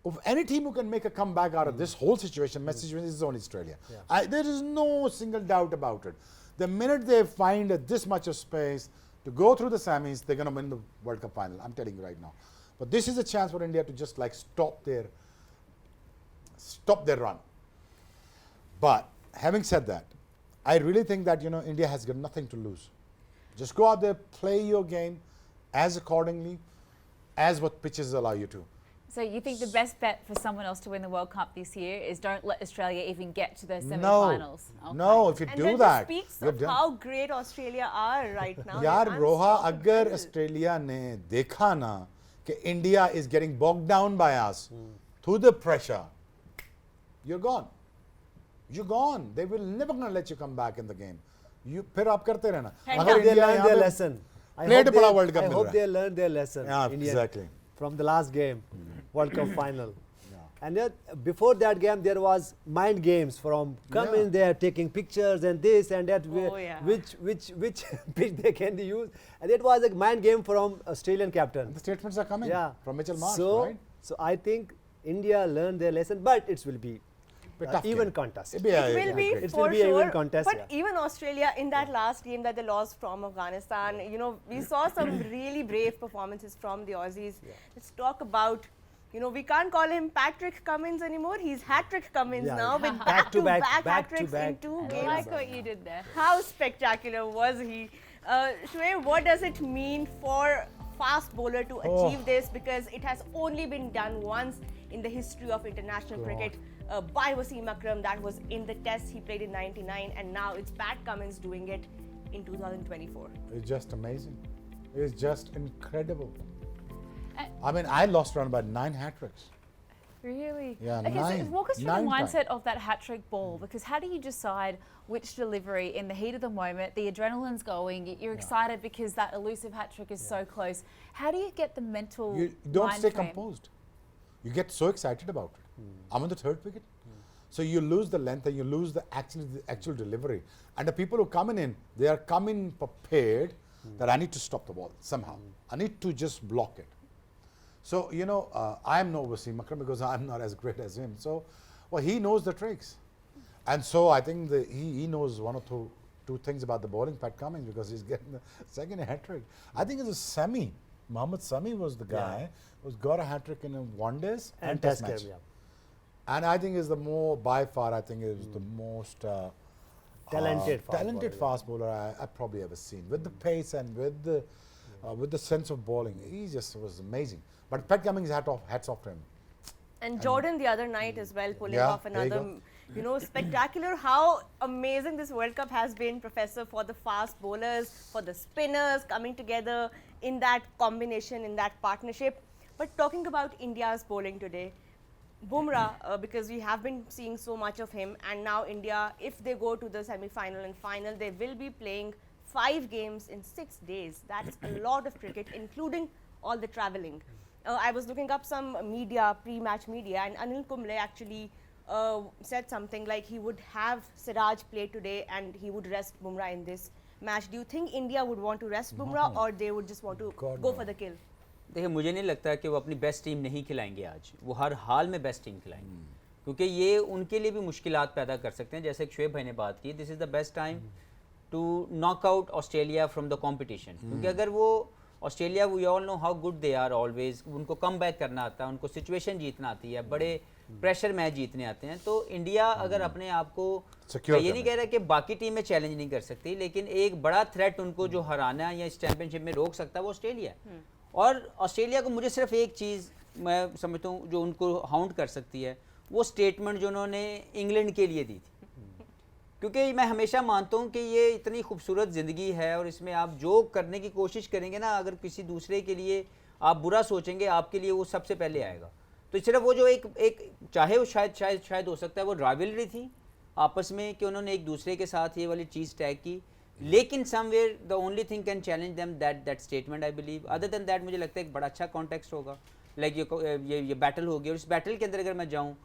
of any team who can make a comeback out of this whole situation, message is only Australia.
Yeah.
There is no single doubt about it. The minute they find this much of space to go through the semis, they're going to win the World Cup final. I'm telling you right now. But this is a chance for India to just like stop their run. But having said that, I really think that, you know, India has got nothing to lose. Just go out there, play your game as accordingly as what pitches allow you to.
So you think the best bet for someone else to win the World Cup this year is don't let Australia even get to the semi-finals?
No,
Okay.
no, if you
And
do
that
that,
just speaks
you're
of
done.
how great Australia are right now.
यार
They're
रोहा
unstoppable.
अगर Australia ने देखा ना कि India is getting bogged down by us through the pressure, you're gone. You're gone. They will never gonna let you come back in the game. You फिर आप करते रहना.
I
I
अगर
hope they
इंडिया
learned
यहाँ
their
पे
lesson. I
plate
hope
बड़ा
they-
World Cup
I
mill
hope
रहा
they
है.
learned their lesson.
Yeah,
Indian,
exactly.
From the last game, World Cup final. And yet, before that game, there was mind games from Cummins.
Yeah.
They are taking pictures and this and that,
Oh, yeah.
which pitch they can use. And it was a mind game from Australian captain.
The statements are coming from Mitchell Marsh,
so,
right?
So I think India learned their lesson, but it will be
Tough
even
game.
contest.
It'll be a-
It will be
great.
It
for
will be an
sure.
even contest,
but
yeah.
even Australia in that last game that they lost from Afghanistan, you know, we saw some really brave performances from the Aussies. Let's talk about, you know, we can't call him Patrick Cummins anymore. He's hat-trick Cummins
Yeah,
now with
back-to-back,
back-to-back
back-to-back.
hat-tricks in two
I
games.
like what you did there.
How spectacular was he? Shoaib, what does it mean for fast bowler to achieve this? Because it has only been done once in the history of international cricket by Wasim Akram. That was in the test he played in '99, and now it's Pat Cummins doing it in 2024.
It's just amazing. It's just incredible.
Uh,
I mean, I lost around about 9 hat-tricks.
Really?
Yeah,
Okay, so
9.
walk us through the
9
mindset
times.
of that hat-trick ball, because how do you decide which delivery in the heat of the moment, the adrenaline's going, you're excited because that elusive hat-trick is so close. How do you get the mental
You don't
mind
stay
frame?
composed. You get so excited about it. I'm on the 3rd wicket. So you lose the length and you lose the actual delivery. And the people who come in, they are coming prepared that I need to stop the ball somehow. I need to just block it. So, you know, I am no Wasim Akram because I'm not as great as him. So, well, he knows the tricks. And so I think he knows one or two things about the bowling, Pat Cummins, because he's getting the second hat-trick. I think it's a Sami. Mohammad Sami was the guy who's got a hat-trick in one days and test match.
game, yeah.
And I think is the more, by far, I think is the most
Talented fast
talented
bowler,
fast bowler I've probably ever seen. With the pace and with the sense of bowling, he just was amazing. But Pat Cummins, hats off to him.
And Jordan the other night as well, pulling
Yeah,
off
there you
another,
go.
you know, spectacular. How amazing this World Cup has been, Professor, for the fast bowlers, for the spinners coming together in that combination, in that partnership. But talking about India's bowling today, Bumrah, because we have been seeing so much of him, and now India, if they go to the semi-final and final, they will be playing 5 games in 6 days. That's a lot of cricket, including all the traveling. I was looking up some media, pre-match media, and Anil Kumble actually said something like he would have Siraj play today and he would rest Bumrah in this match. Do you think India would want to rest Bumrah, or they would just want to go for the kill?
देखिए मुझे नहीं लगता कि वो अपनी best team नहीं खिलाएंगे आज, वो हर हाल में बेस्ट टीम खिलाएंगे, क्योंकि ये उनके लिए भी मुश्किलात पैदा कर सकते हैं. जैसे शुएब भाई ने बात की, this is the best time to knock out Australia from the competition, क्योंकि अगर वो Australia, we all know how good they are always, उनको कम बैक करना आता है, उनको सिचुएशन जीतना आती है, बड़े प्रेशर मैच जीतने आते हैं. तो इंडिया अगर अपने आप को, ये नहीं कह रहा कि बाकी टीमें चैलेंज नहीं कर सकती, लेकिन एक बड़ा थ्रेट उनको जो हराना या इस चैंपियनशिप में रोक सकता है वो ऑस्ट्रेलिया है. और ऑस्ट्रेलिया को मुझे सिर्फ एक चीज़ मैं समझता हूँ जो उनको हाउंड कर सकती है, वो स्टेटमेंट जो उन्होंने इंग्लैंड के लिए दी थी, क्योंकि मैं हमेशा मानता हूँ कि ये इतनी खूबसूरत ज़िंदगी है और इसमें आप जो करने की कोशिश करेंगे ना, अगर किसी दूसरे के लिए आप बुरा सोचेंगे, आपके लिए वो सबसे पहले आएगा. तो सिर्फ वो जो एक चाहे वो शायद हो सकता है वो राइवलरी थी आपस में कि उन्होंने एक दूसरे के साथ ये वाली चीज़ टैग की, लेकिन somewhere the only thing can challenge them that statement I believe. Other than that मुझे लगता है एक बड़ा अच्छा कॉन्टेक्स्ट होगा, लाइक ये बैटल होगी, और इस बैटल के अंदर अगर मैं जाऊँ,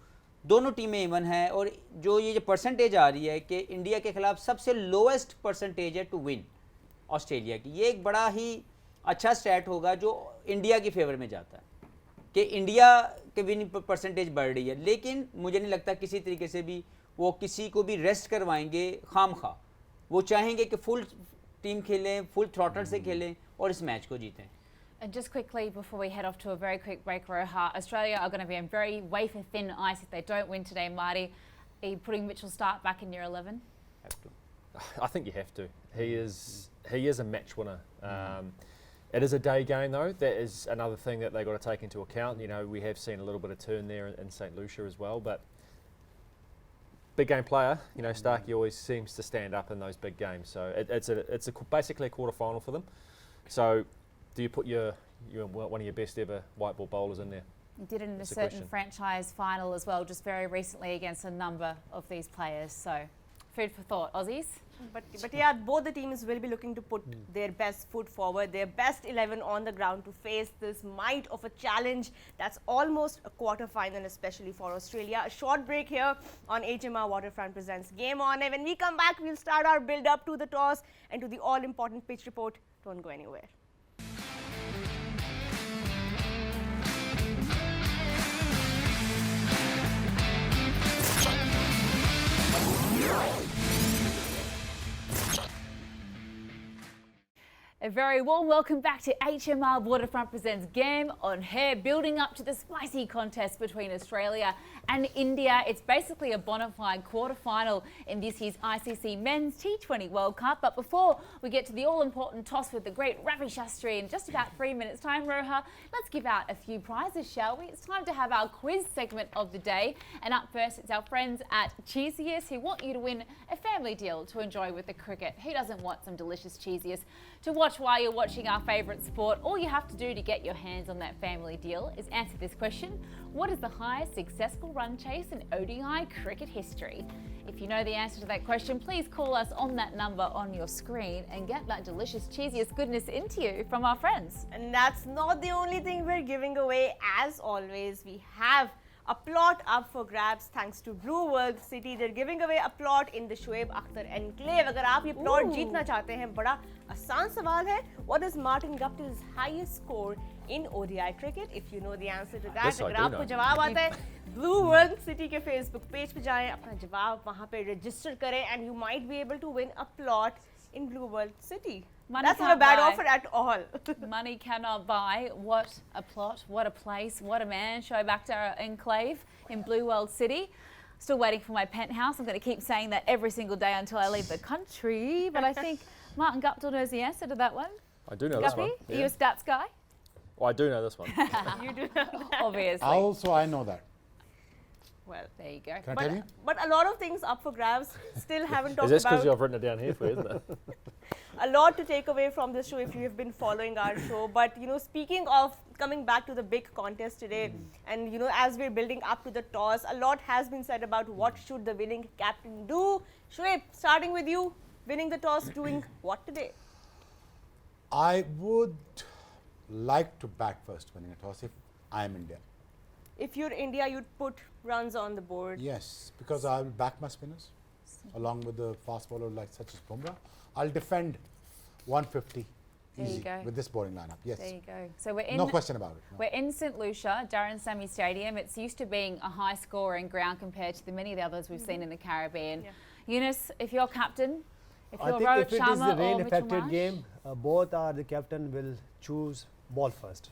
दोनों टीमें इवन हैं, और जो परसेंटेज आ रही है कि इंडिया के खिलाफ सबसे लोएस्ट परसेंटेज है टू विन ऑस्ट्रेलिया की, ये एक बड़ा ही अच्छा स्टैट होगा जो इंडिया की फेवर में जाता है कि इंडिया के विन परसेंटेज बढ़ रही है. लेकिन मुझे नहीं लगता किसी तरीके से भी वो किसी को भी रेस्ट करवाएंगे खामखा. वो चाहेंगे कि फुल टीम खेलें, फुल थ्रॉटल से खेलें और इस मैच को जीतें.
And just quickly before we head off to a very quick break, Roha, Australia are going to be on very wafer thin ice if they don't win today. Marty, are you putting Mitchell Starc back in your 11?
Have to.
I think you have to. He is a match winner. It is a day game though. That is another thing that they've got to take into account. You know, we have seen a little bit of turn there in St. Lucia as well, but big game player, you know, Starkey always seems to stand up in those big games. So it's basically a quarter final for them. So do you put your one of your best ever white ball bowlers in there?
You did it in a certain franchise final as well, just very recently against a number of these players. So food for thought, Aussies.
But yeah, both the teams will be looking to put their best foot forward, their best 11 on the ground to face this might of a challenge that's almost a quarter final, especially for Australia. A short break here on HMR Waterfront presents Game On. And when we come back, we'll start our build up to the toss and to the all important pitch report. Don't go anywhere.
A very warm welcome back to HMR Waterfront presents Game on Hair, building up to the spicy contest between Australia and India. It's basically a bona fide quarter-final in this year's ICC Men's T20 World Cup. But before we get to the all-important toss with the great Ravi Shastri in just about 3 minutes' time, Roha, let's give out a few prizes, shall we? It's time to have our quiz segment of the day. And up first, it's our friends at Cheesiest who want you to win a family deal to enjoy with the cricket. Who doesn't want some delicious Cheesiest to watch while you're watching our favourite sport? All you have to do to get your hands on that family deal is answer this question. What is the highest successful run chase in ODI cricket history? If you know the answer to that question, please call us on that number on your screen and get that delicious Cheesiest goodness into you from our friends.
And that's not the only thing we're giving away. As always, we have a plot up for grabs thanks to Blue World City. They're giving away a plot in the Shoaib Akhtar Enclave. अगर आप ये plot जीतना चाहते हैं, बड़ा आसान सवाल है. What is Martin Guptill's highest score in ODI cricket? If you know the answer to that, अगर आपको जवाब आता है, Blue World City के Facebook page पे जाएं, अपना जवाब वहाँ पे register करें, and you might be able to win a plot in Blue World City.
Money
That's not a bad offer at all.
Money cannot buy. What a plot, what a place, what a man. Shoaib Akhtar Enclave in Blue World City. Still waiting for my penthouse. I'm going to keep saying that every single day until I leave the country. But I think Martin Guptill knows the answer to that one.
I do know
Guppy,
this one.
are you a stats guy?
Oh, I do know this one.
You do know that.
Obviously.
Also, I know that.
Well,
There you go.
Can I tell you?
but a lot of things up for grabs. Still haven't talked
Is this because
about
I've written it down here for you, isn't it?
a lot to take away from this show if you have been following our show. But speaking of coming back to the big contest today, and as we're building up to the toss, a lot has been said about what should the winning captain do. Shoaib, starting with you, winning the toss, doing what today?
I would like to bat first winning a toss if I am India.
If you're India, you'd put runs on the board.
Yes, because I will back my spinners along with the fast bowler such as Bumrah. I'll defend 150
There you
easy
go.
with this bowling lineup. Yes,
There you go. So we're in.
no question about it. No.
We're in St Lucia, Darren Sammy Stadium. It's used to being a high scoring ground compared to the many of the others we've seen in the Caribbean.
Yeah.
Eunice, if you're captain, if
I
you're
think
Rohit
if it is
Sharma
the
or Mitchell
rain-affected
Marsh,
game, both are the captain will choose ball first.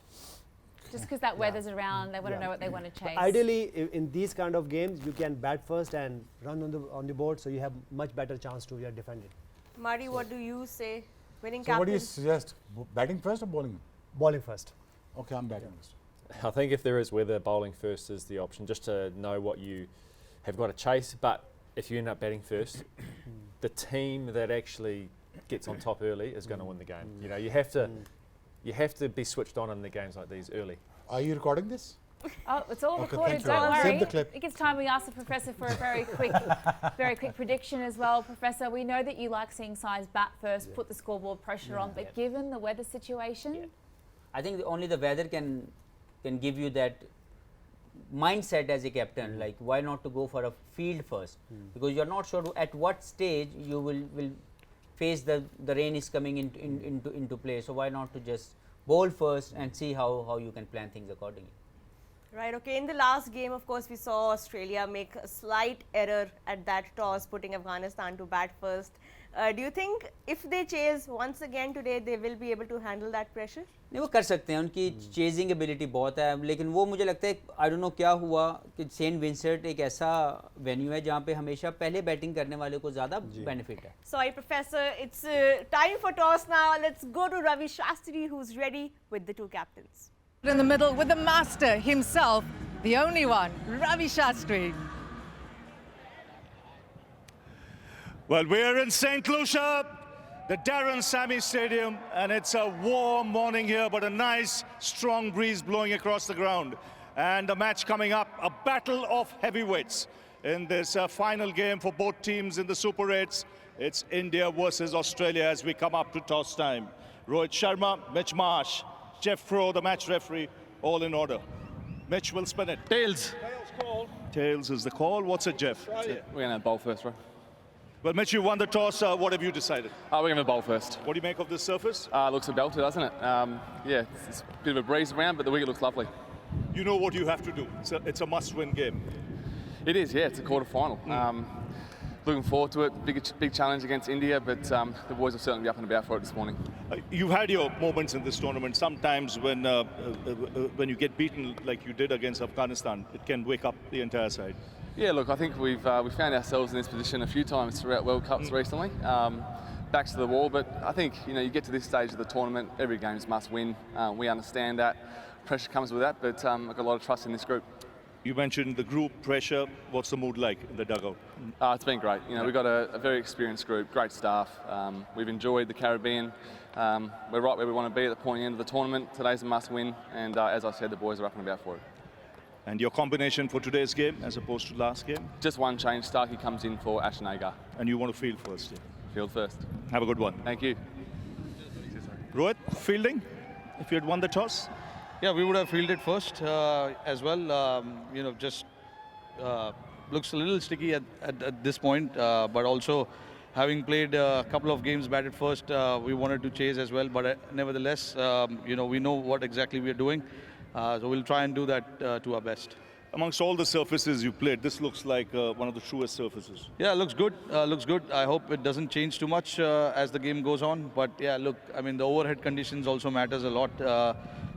just because that weather's around, they want to
Yeah.
know what they want to chase.
Ideally, in these kind of games, you can bat first and run on the board, so you have much better chance to defend it.
Marty, what do you say? Winning
So
captain?
what do you suggest? Batting first or bowling?
Bowling first.
Okay, I'm batting first.
I think if there is weather, bowling first is the option, just to know what you have got to chase. But if you end up batting first, the team that actually gets on top early is going to win the game. You have to be switched on in the games like these early.
Are you recording this?
Oh, it's all
Okay,
recorded.
thank you.
Don't
Save
worry.
the clip.
I think it's time we ask the professor for a very quick prediction as well. Professor, we know that you like seeing sides bat first, put the scoreboard pressure on, but given the weather situation,
I think only the weather can give you that mindset as a captain. Like, why not to go for a field first? Because you're not sure at what stage you will face the rain is coming into play. So why not to just bowl first and see how you can plan things accordingly.
Right, okay. In the last game, of course, we saw Australia make a slight error at that toss, putting Afghanistan to bat first. Do you think if they chase once again today, they will be able to handle that pressure?
नहीं वो कर सकते हैं, उनकी chasing ability बहुत है, लेकिन वो मुझे लगता है आई डोंट नो क्या हुआ कि सेंट विंसेंट एक ऐसा वेन्यू है जहाँ पे हमेशा पहले बैटिंग करने वाले को ज़्यादा बेनिफिट है.
Sorry, Professor, it's time for toss now. Let's go to Ravi Shastri, who's ready with the two captains.
In the middle with the master himself, the only one, Ravi Shastri.
Well, we're in St. Lucia, the Darren Sammy Stadium, and it's a warm morning here, but a nice, strong breeze blowing across the ground. And the match coming up, a battle of heavyweights in this final game for both teams in the Super 8s. It's India versus Australia as we come up to toss time. Rohit Sharma, Mitch Marsh, Jeff Crow, the match referee, all in order. Mitch will spin it.
Tails.
Tails is the call. What's it, Jeff?
We're going to bowl first, bro.
Well, Mitch, you won the toss. What have you decided?
We're going to bowl first.
What do you make of this surface?
Looks a belter, doesn't it? Yeah, it's a bit of a breeze around, but the wicket looks lovely.
You know what you have to do. It's a must-win game.
It is, yeah. It's a quarter-final. Looking forward to it. Big challenge against India, but the boys will certainly be up and about for it this morning.
You've had your moments in this tournament. Sometimes when you get beaten like you did against Afghanistan, it can wake up the entire side.
Yeah, look, I think we found ourselves in this position a few times throughout World Cups recently. Backs to the wall, but I think you get to this stage of the tournament, every game's must win. We understand that. Pressure comes with that, but I've got a lot of trust in this group.
You mentioned the group pressure. What's the mood like in the dugout?
It's been great. We've got a very experienced group, great staff. We've enjoyed the Caribbean. We're right where we want to be at the pointy end of the tournament. Today's a must win, and as I said, the boys are up and about for it.
And your combination for today's game as opposed to last game?
Just one change. Starkey comes in for Ashton Agar.
And you want to field first? Yeah.
Field first.
Have a good one.
Thank you.
Rohit, fielding, if you had won the toss?
Yeah, we would have fielded first as well. Just looks a little sticky at this point, but also having played a couple of games batted first, we wanted to chase as well. But nevertheless, we know what exactly we are doing, so we'll try and do that to our best.
Amongst all the surfaces you played, this looks like one of the truest surfaces.
Yeah, looks good. Looks good. I hope it doesn't change too much as the game goes on. But yeah, look, I mean, the overhead conditions also matters a lot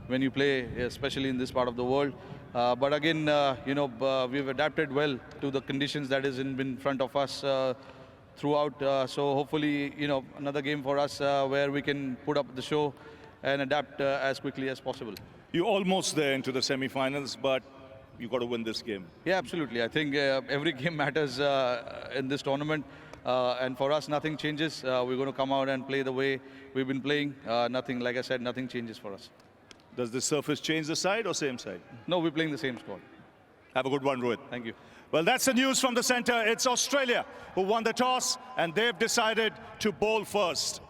when you play, especially in this part of the world. But again, we've adapted well to the conditions that is in front of us throughout. So hopefully, another game for us where we can put up the show and adapt as quickly as possible.
You're almost there into the semi-finals, but you've got to win this game?
Yeah, absolutely. I think every game matters in this tournament. And for us, nothing changes. We're going to come out and play the way we've been playing. Nothing, like I said, nothing changes for us.
Does the surface change the side or same side?
No, we're playing the same squad.
Have a good one, Rohit.
Thank you.
Well, that's the news from the center. It's Australia who won the toss, and they've decided to bowl first.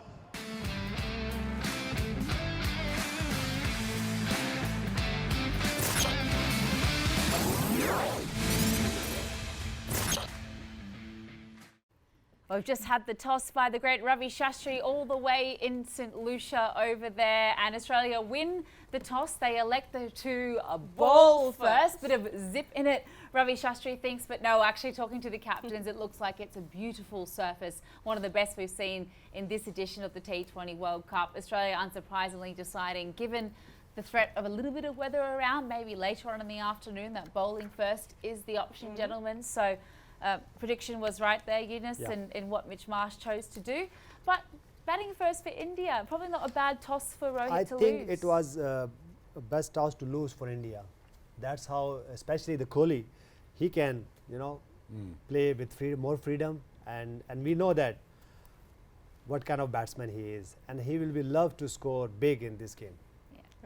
We've just had the toss by the great Ravi Shastri all the way in St Lucia over there, and Australia win the toss. They elect to bowl first. Bit of zip in it, Ravi Shastri thinks, but no, actually talking to the captains, it looks like it's a beautiful surface, one of the best we've seen in this edition of the T20 World Cup. Australia unsurprisingly deciding, given the threat of a little bit of weather around, maybe later on in the afternoon, that bowling first is the option, gentlemen. So prediction was right there, Eunice, in what Mitch Marsh chose to do. But batting first for India, probably not a bad toss for Rohit to lose.
I think it was the best toss to lose for India. That's how, especially the Kohli, he can, play with more freedom, and we know that what kind of batsman he is, and he will be loved to score big in this game.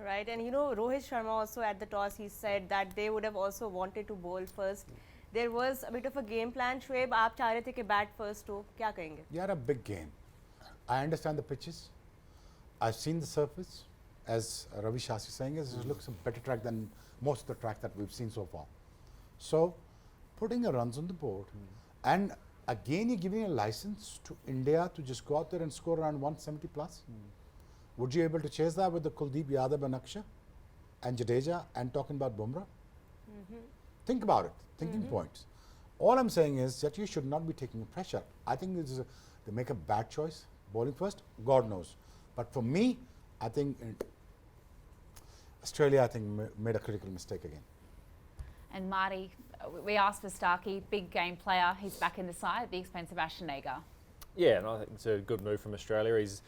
Right, and Rohit Sharma also at the toss, he said that they would have also wanted to bowl first. There was a bit of a game plan. Shoaib, आप चाह रहे थे कि bat first हो, क्या कहेंगे?
You had a big game. I understand the pitches. I've seen the surface. As Ravi Shastri is saying, it looks a better track than most of the track that we've seen so far. So, putting a runs on the board, and again you're giving a license to India to just go out there and score around 170 plus. Would you be able to chase that with the Kuldeep Yadav and Akshay and Jadeja and talking about Bumrah? Think about it. Thinking points. All I'm saying is that you should not be taking pressure. I think they make a bad choice, bowling first, God knows. But for me, I think Australia, made a critical mistake again.
And Marty, we asked for Starkey, big game player. He's back in the side at the expense of Ashton Agar.
Yeah, and I think it's a good move from Australia. He's,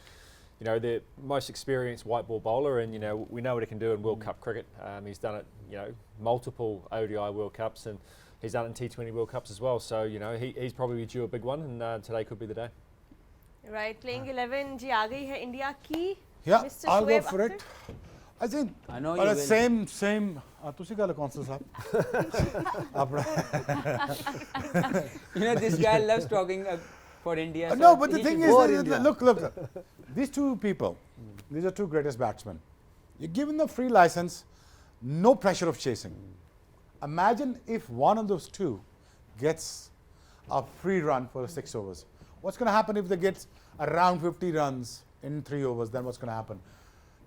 the most experienced white ball bowler, and we know what he can do in World Cup cricket. He's done it, multiple ODI World Cups, and he's done it in T20 World Cups as well. So he's probably due a big one, and today could be the day.
Right, playing 11, ji aa gayi hai India ki.
Yeah,
Mr.
I'll go
Shoaib
for it. I think.
I know
well,
you will.
same. तुसी गल कौन सा
साहब? This guy loves talking for India.
No, but the thing is, look, these two people, these are two greatest batsmen. You're giving them free license, no pressure of chasing. Imagine if one of those two gets a free run for 6 overs. What's going to happen if they get around 50 runs in 3 overs? Then what's going to happen?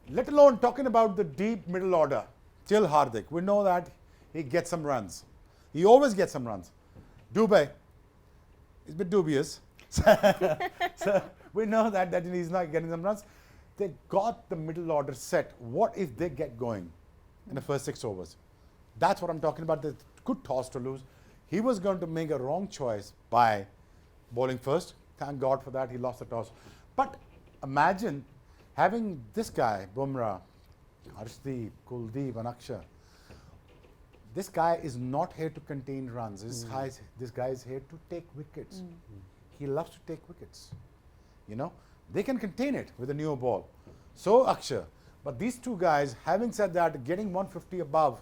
Let alone talking about the deep middle order, till Hardik. We know that he gets some runs. He always gets some runs. Dubey is a bit dubious. So we know that he's not getting some runs. They got the middle order set. What if they get going in the first 6 overs? That's what I'm talking about. The good toss to lose. He was going to make a wrong choice by bowling first. Thank God for that. He lost the toss. But imagine having this guy, Bumrah, Harshdeep, Kuldeep, and Akshay. This guy is not here to contain runs. This guy is here to take wickets. He loves to take wickets. They can contain it with a new ball. So Akshay. But these two guys, having said that, getting 150 above,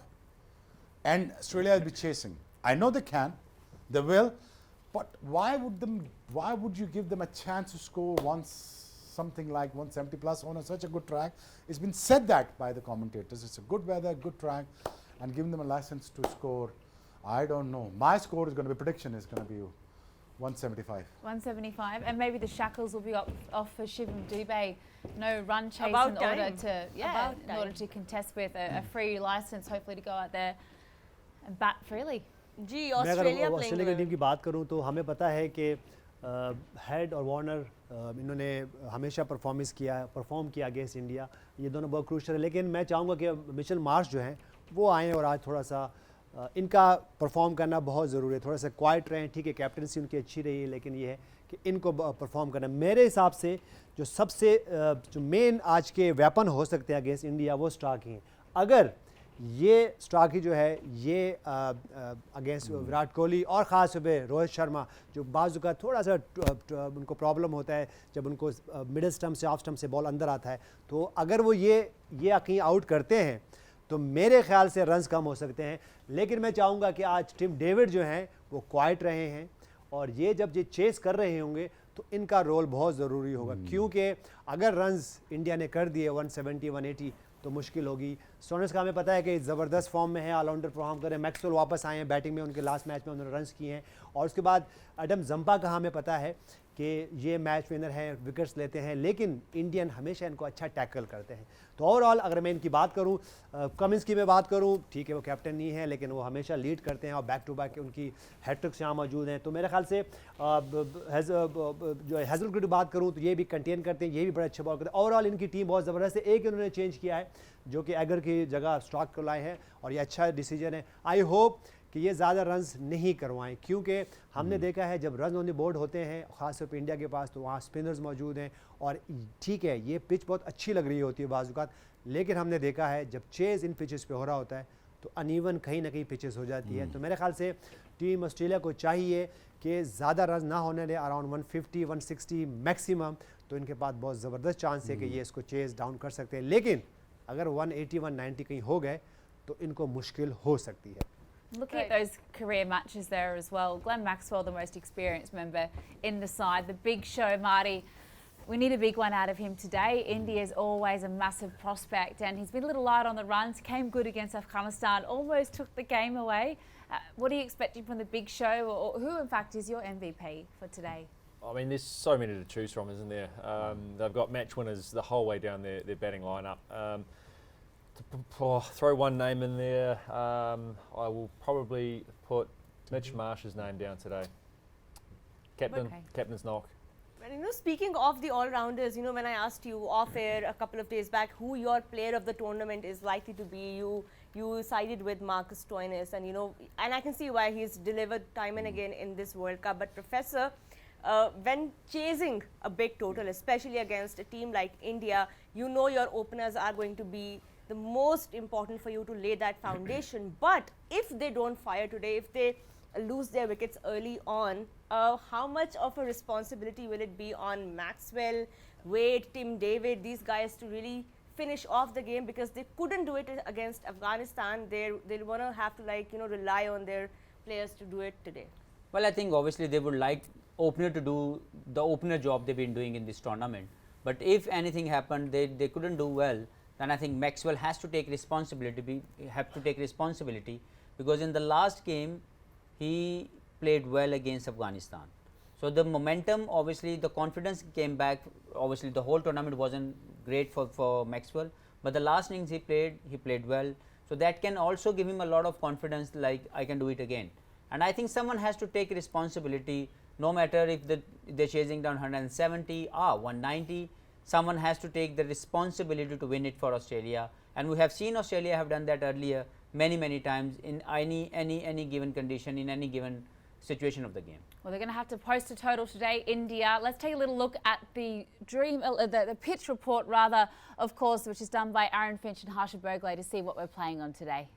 and Australia will be chasing. I know they can, they will, but why would you give them a chance to score something like 170 plus on such a good track? It's been said that by the commentators. It's a good weather, good track, and giving them a license to score. I don't know. My score is going to be, prediction is going to be 175.
175, and maybe the shackles will be off for Shivam Dubey. No run chase
About
in
time.
order to contest with a free license, hopefully to go out there and bat freely.
जी
मैं अगर
Australia
Australia की team की बात करूं तो हमें पता है कि हेड और वार्नर इन्होंने हमेशा परफॉर्म किया अगेंस्ट इंडिया. ये दोनों बहुत क्रूशल है, लेकिन मैं चाहूँगा कि मिचेल मार्श जो हैं वो आएँ और आज थोड़ा सा इनका परफॉर्म करना बहुत ज़रूरी है. थोड़ा सा क्वाइट रहें. ठीक है, कैप्टनसी उनकी अच्छी रही है, लेकिन ये है कि इनको परफॉर्म करना. मेरे हिसाब से जो सबसे जो मेन आज के वेपन हो सकते हैं अगेंस्ट इंडिया वो स्टार्क हैं. अगर ये स्ट्राकी जो है ये अगेंस्ट विराट कोहली और ख़ास तौर पे रोहित शर्मा जो बाजू का थोड़ा सा उनको प्रॉब्लम होता है जब उनको मिडिल स्टम्प से ऑफ स्टम्प से बॉल अंदर आता है, तो अगर वो ये कहीं आउट करते हैं तो मेरे ख्याल से रन्स कम हो सकते हैं। लेकिन मैं चाहूँगा कि आज टिम डेविड जो हैं वो क्वाइट रहे हैं और ये जब ये चेस कर रहे होंगे तो इनका रोल बहुत ज़रूरी होगा, क्योंकि अगर रन्स इंडिया ने कर दिए 170 180 तो मुश्किल होगी। स्टोनिस का हमें पता है कि ज़बरदस्त फॉर्म में है, ऑलराउंडर परफॉर्म कर रहे हैं। मैक्सवेल वापस आए हैं बैटिंग में, उनके लास्ट मैच में उन्होंने रन्स किए हैं। और उसके बाद एडम जंपा का हमें पता है कि ये मैच विनर हैं, विकेट्स लेते हैं, लेकिन इंडियन हमेशा इनको अच्छा टैकल करते हैं। तो ओवरऑल अगर मैं इनकी बात करूं, कमिंस की मैं बात करूं, ठीक है वो कैप्टन नहीं है लेकिन वो हमेशा लीड करते हैं और बैक टू बैक उनकी हैट्रिक्स यहाँ मौजूद हैं। तो मेरे ख्याल से जो हैजलवुड की बात करूं तो ये भी कंटेन करते हैं, ये भी बड़े अच्छे बॉल करते हैं। ओवरऑल इनकी टीम बहुत ज़बरदस्त है। एक इन्होंने चेंज किया है जो कि एगर की जगह स्टॉक को लाए हैं और ये अच्छा डिसीजन है। आई होप कि ये ज़्यादा रन्स नहीं करवाएं, क्योंकि हमने देखा है जब रन ऑन द बोर्ड होते हैं ख़ासतौर पर इंडिया के पास तो वहाँ स्पिनर्स मौजूद हैं और ठीक है ये पिच बहुत अच्छी लग रही होती है बाज़-औक़ात, लेकिन हमने देखा है जब चेज़ इन पिचेस पे हो रहा होता है तो अनइवन कहीं ना कहीं पिचेस हो जाती है। तो मेरे ख्याल से टीम ऑस्ट्रेलिया को चाहिए कि ज़्यादा रन ना होने दें, अराउंड 150 160 मैक्सिमम, तो इनके पास बहुत ज़बरदस्त चांस है कि ये इसको चेज़ डाउन कर सकते हैं। लेकिन अगर 180 190 कहीं हो गए तो इनको मुश्किल हो सकती है।
Looking at those career matches there as well, Glenn Maxwell, the most experienced member in the side, the big show, Marty. We need a big one out of him today. India is always a massive prospect and he's been a little light on the runs, came good against Afghanistan, almost took the game away. What are you expecting from the big show, or who in fact is your MVP for today?
I mean, there's so many to choose from, isn't there? They've got match winners the whole way down their batting lineup. Throw one name in there. I will probably put Mitch Marsh's name down today. Captain's knock.
And speaking of the all-rounders, when I asked you off-air a couple of days back who your player of the tournament is likely to be, you sided with Marcus Stoinis, and I can see why he's delivered time and again in this World Cup. But Professor, when chasing a big total, especially against a team like India, your openers are going to be the most important for you to lay that foundation. But if they don't fire today, if they lose their wickets early on, how much of a responsibility will it be on Maxwell, Wade, Tim David, these guys to really finish off the game, because they couldn't do it against Afghanistan? They'll want to have to rely on their players to do it today.
Well, I think obviously they would like opener to do the opener job they've been doing in this tournament. But if anything happened, they couldn't do well, then I think Maxwell has to take responsibility. Because in the last game he played well against Afghanistan. So the momentum, obviously the confidence came back. Obviously the whole tournament wasn't great for Maxwell, but the last innings he played well. So that can also give him a lot of confidence, like I can do it again. And I think someone has to take responsibility, no matter if they're chasing down 170 or 190. Someone has to take the responsibility to win it for Australia, and we have seen Australia have done that earlier many times in any given condition, in any given situation of the game.
Well, they're going to have to post a total today, India. Let's take a little look at the the pitch report, rather, of course, which is done by Aaron Finch and Harsha Burgley, to see what we're playing on today.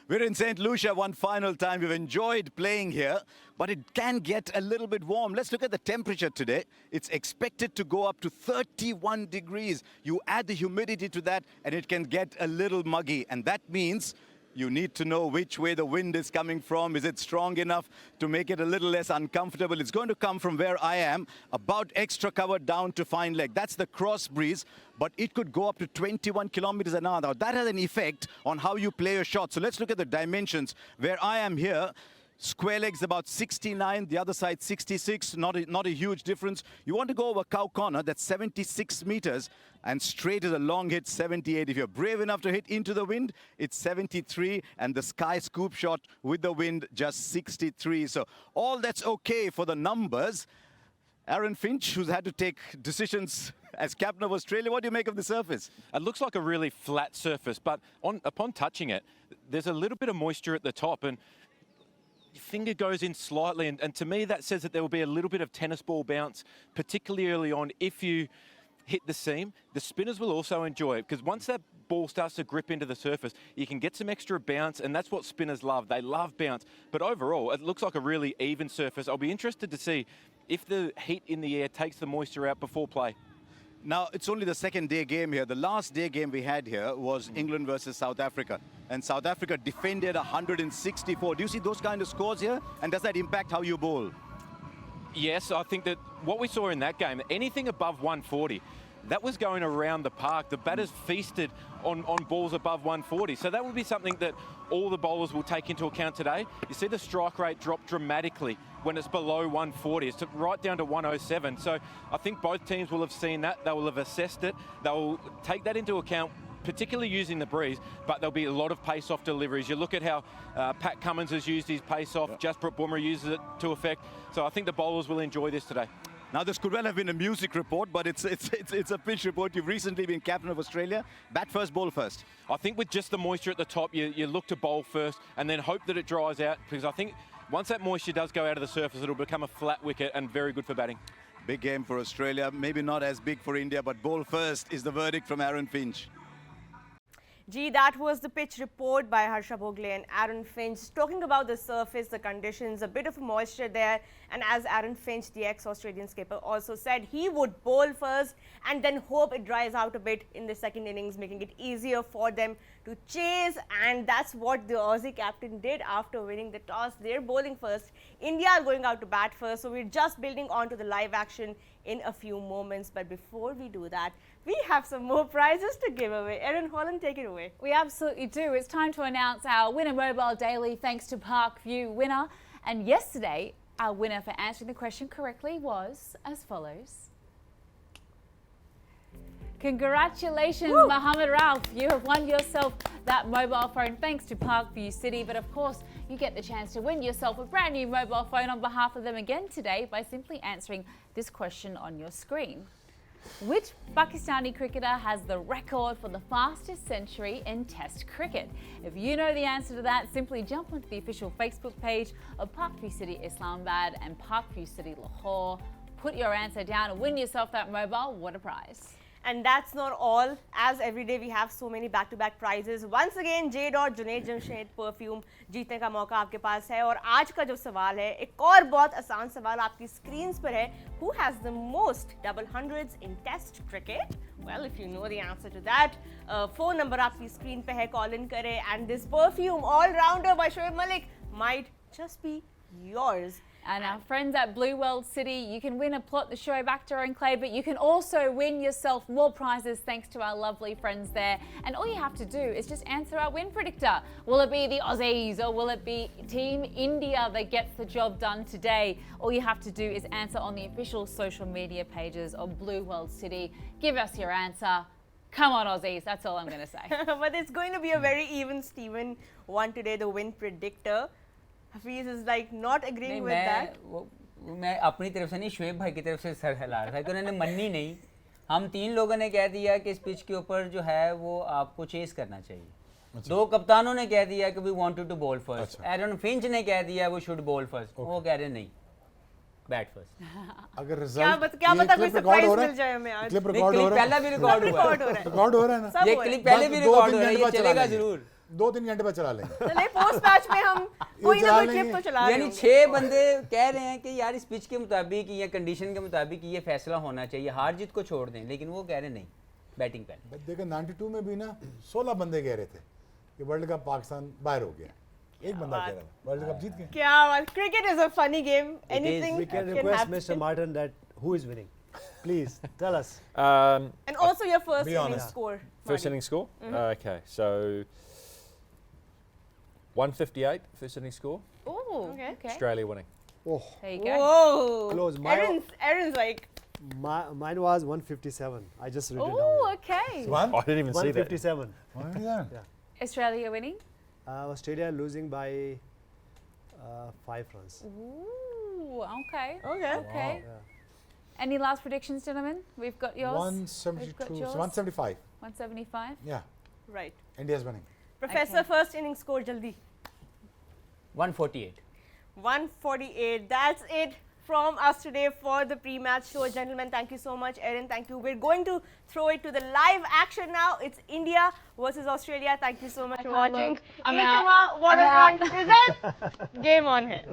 We're in St. Lucia one final time. We've enjoyed playing here, but it can get a little bit warm. Let's look at the temperature today. It's expected to go up to 31 degrees. You add the humidity to that, and it can get a little muggy. And that means you need to know which way the wind is coming from. Is it strong enough to make it a little less uncomfortable? It's going to come from where I am, about extra cover down to fine leg. That's the cross breeze, but it could go up to 21 kilometers an hour. Now, that has an effect on how you play your shot. So let's look at the dimensions. Where I am here, square legs about 69, the other side 66, not a huge difference. You want to go over cow corner, that's 76 meters, and straight is a long hit, 78. If you're brave enough to hit into the wind, it's 73, and the sky scoop shot with the wind, just 63. So all that's okay for the numbers. Aaron Finch, who's had to take decisions as captain of Australia, what do you make of the surface?
It looks like a really flat surface, but upon touching it, there's a little bit of moisture at the top, and your finger goes in slightly, and to me that says that there will be a little bit of tennis ball bounce, particularly early on, if you hit the seam, the spinners will also enjoy it, because once that ball starts to grip into the surface, you can get some extra bounce, and that's what spinners love. They love bounce. But overall, it looks like a really even surface. I'll be interested to see if the heat in the air takes the moisture out before play.
Now, it's only the second day game here. The last day game we had here was England versus South Africa. And South Africa defended 164. Do you see those kind of scores here? And does that impact how you bowl?
Yes, I think that what we saw in that game, anything above 140, that was going around the park. The batters feasted on balls above 140. So that would be something that all the bowlers will take into account today. You see the strike rate drop dramatically when it's below 140. It's right down to 107. So I think both teams will have seen that. They will have assessed it. They will take that into account, particularly using the breeze, but there'll be a lot of pace-off deliveries. You look at how Pat Cummins has used his pace-off, Jasprit Bumrah uses it to effect. So I think the bowlers will enjoy this today.
Now, this could well have been a music report, but it's a pitch report. You've recently been captain of Australia. Bat first, bowl first.
I think with just the moisture at the top, you look to bowl first and then hope that it dries out, because I think once that moisture does go out of the surface, it'll become a flat wicket and very good for batting.
Big game for Australia. Maybe not as big for India, but bowl first is the verdict from Aaron Finch.
Gee, that was the pitch report by Harsha Bhogle and Aaron Finch, talking about the surface, the conditions, a bit of moisture there. And as Aaron Finch, the ex-Australian skipper, also said, he would bowl first and then hope it dries out a bit in the second innings, making it easier for them to chase. And that's what the Aussie captain did after winning the toss. They're bowling first. India are going out to bat first. So we're just building onto the live action in a few moments. But before we do that, we have some more prizes to give away. Erin Holland, take it away.
We absolutely do. It's time to announce our Winner Mobile Daily thanks to Parkview winner. And yesterday, our winner for answering the question correctly was as follows. Congratulations, Mohammed Ralph. You have won yourself that mobile phone thanks to Parkview City. But of course, you get the chance to win yourself a brand new mobile phone on behalf of them again today by simply answering this question on your screen. Which Pakistani cricketer has the record for the fastest century in Test cricket? If you know the answer to that, simply jump onto the official Facebook page of Parkview City Islamabad and Parkview City Lahore. Put your answer down and win yourself that mobile. What a prize.
And that's not all. As every day we have so many back-to-back prizes. Once again, Jade और Junaid Jamshed perfume जीतने का मौका आपके पास है. और आज का जो सवाल है, एक और बहुत आसान सवाल आपकी स्क्रीन्स पर है. Who has the most double hundreds in Test cricket? Well, if you know the answer to that, phone number आपकी स्क्रीन पे है, call in करें. And this perfume all-rounder by Shoaib Malik might just be yours.
And our friends at Blue World City, you can win a plot, the Shoaib Akhtar enclave, but you can also win yourself more prizes thanks to our lovely friends there. And all you have to do is just answer our win predictor. Will it be the Aussies or will it be Team India that gets the job done today? All you have to do is answer on the official social media pages of Blue World City. Give us your answer. Come on, Aussies. That's all I'm going to say.
But it's going to be a very even Steven one today, the win predictor. Hafiz is like not agreeing with that.
मैं अपनी तरफ से नहीं, शोएब भाई की तरफ से sir हिला रहा था कि उन्होंने मन्नी नहीं. हम तीन लोगों ने कह दिया कि इस पिच के ऊपर जो है वो आपको चेस करना चाहिए. दो कप्तानों ने कह दिया कि we wanted to bowl first. Aaron Finch ने कह दिया वो शुड बॉल फर्स्ट. वो कह रहे नहीं, बैट फर्स्ट.
अगर रिजल्ट
क्या पता कोई सरप्राइज मिल जाए हमें आज.
क्लिप रिकॉर्ड हो रहा है.
पहला भी रिकॉर्ड हुआ है.
रिकॉर्ड हो रहा है ना.
ये क्लिप पहले भी रिकॉर्ड हो रहा है, ये चलेगा जरूर.
2-3 घंटे बाद चला लेंगे.
चले पोस्ट मैच में हम कोई ना कोई क्लिप तो चला रहे हैं.
यानी 6 बंदे कह रहे हैं कि यार इस पिच के मुताबिक या कंडीशन के मुताबिक ये फैसला होना चाहिए, हार जीत को छोड़ दें. लेकिन वो कह रहे नहीं, बैटिंग पहले.
देखो 92 में भी ना 16 बंदे कह रहे थे कि वर्ल्ड कप पाकिस्तान बाहर हो गया. एक बंदा कह रहा है वर्ल्ड कप जीत गए.
क्या बात. Cricket is a funny game. Anything
we can request Mr. Martin that who is winning. Please tell us.
And also your first inning score.
First inning score? Okay, so 158 first inning score.
Oh, okay.
Australia winning.
Oh,
There you go.
Whoa.
Close.
Aaron's like.
Mine was 157. I just read it down.
Oh, okay.
One?
I didn't even see that.
157.
Australia winning?
Australia losing by 5 runs.
Ooh, okay.
Okay.
Okay.
Yeah.
Any last predictions, gentlemen? We've got yours.
172,
We've got yours.
175.
175.
Yeah,
Right.
India's winning.
Professor, first inning score jaldi.
148.
148. That's it from us today for the pre-match show. Gentlemen, thank you so much. Erin, thank you. We're going to throw it to the live action now. It's India versus Australia. Thank you so much for watching.
I'm out.
What a fun present. Game on here.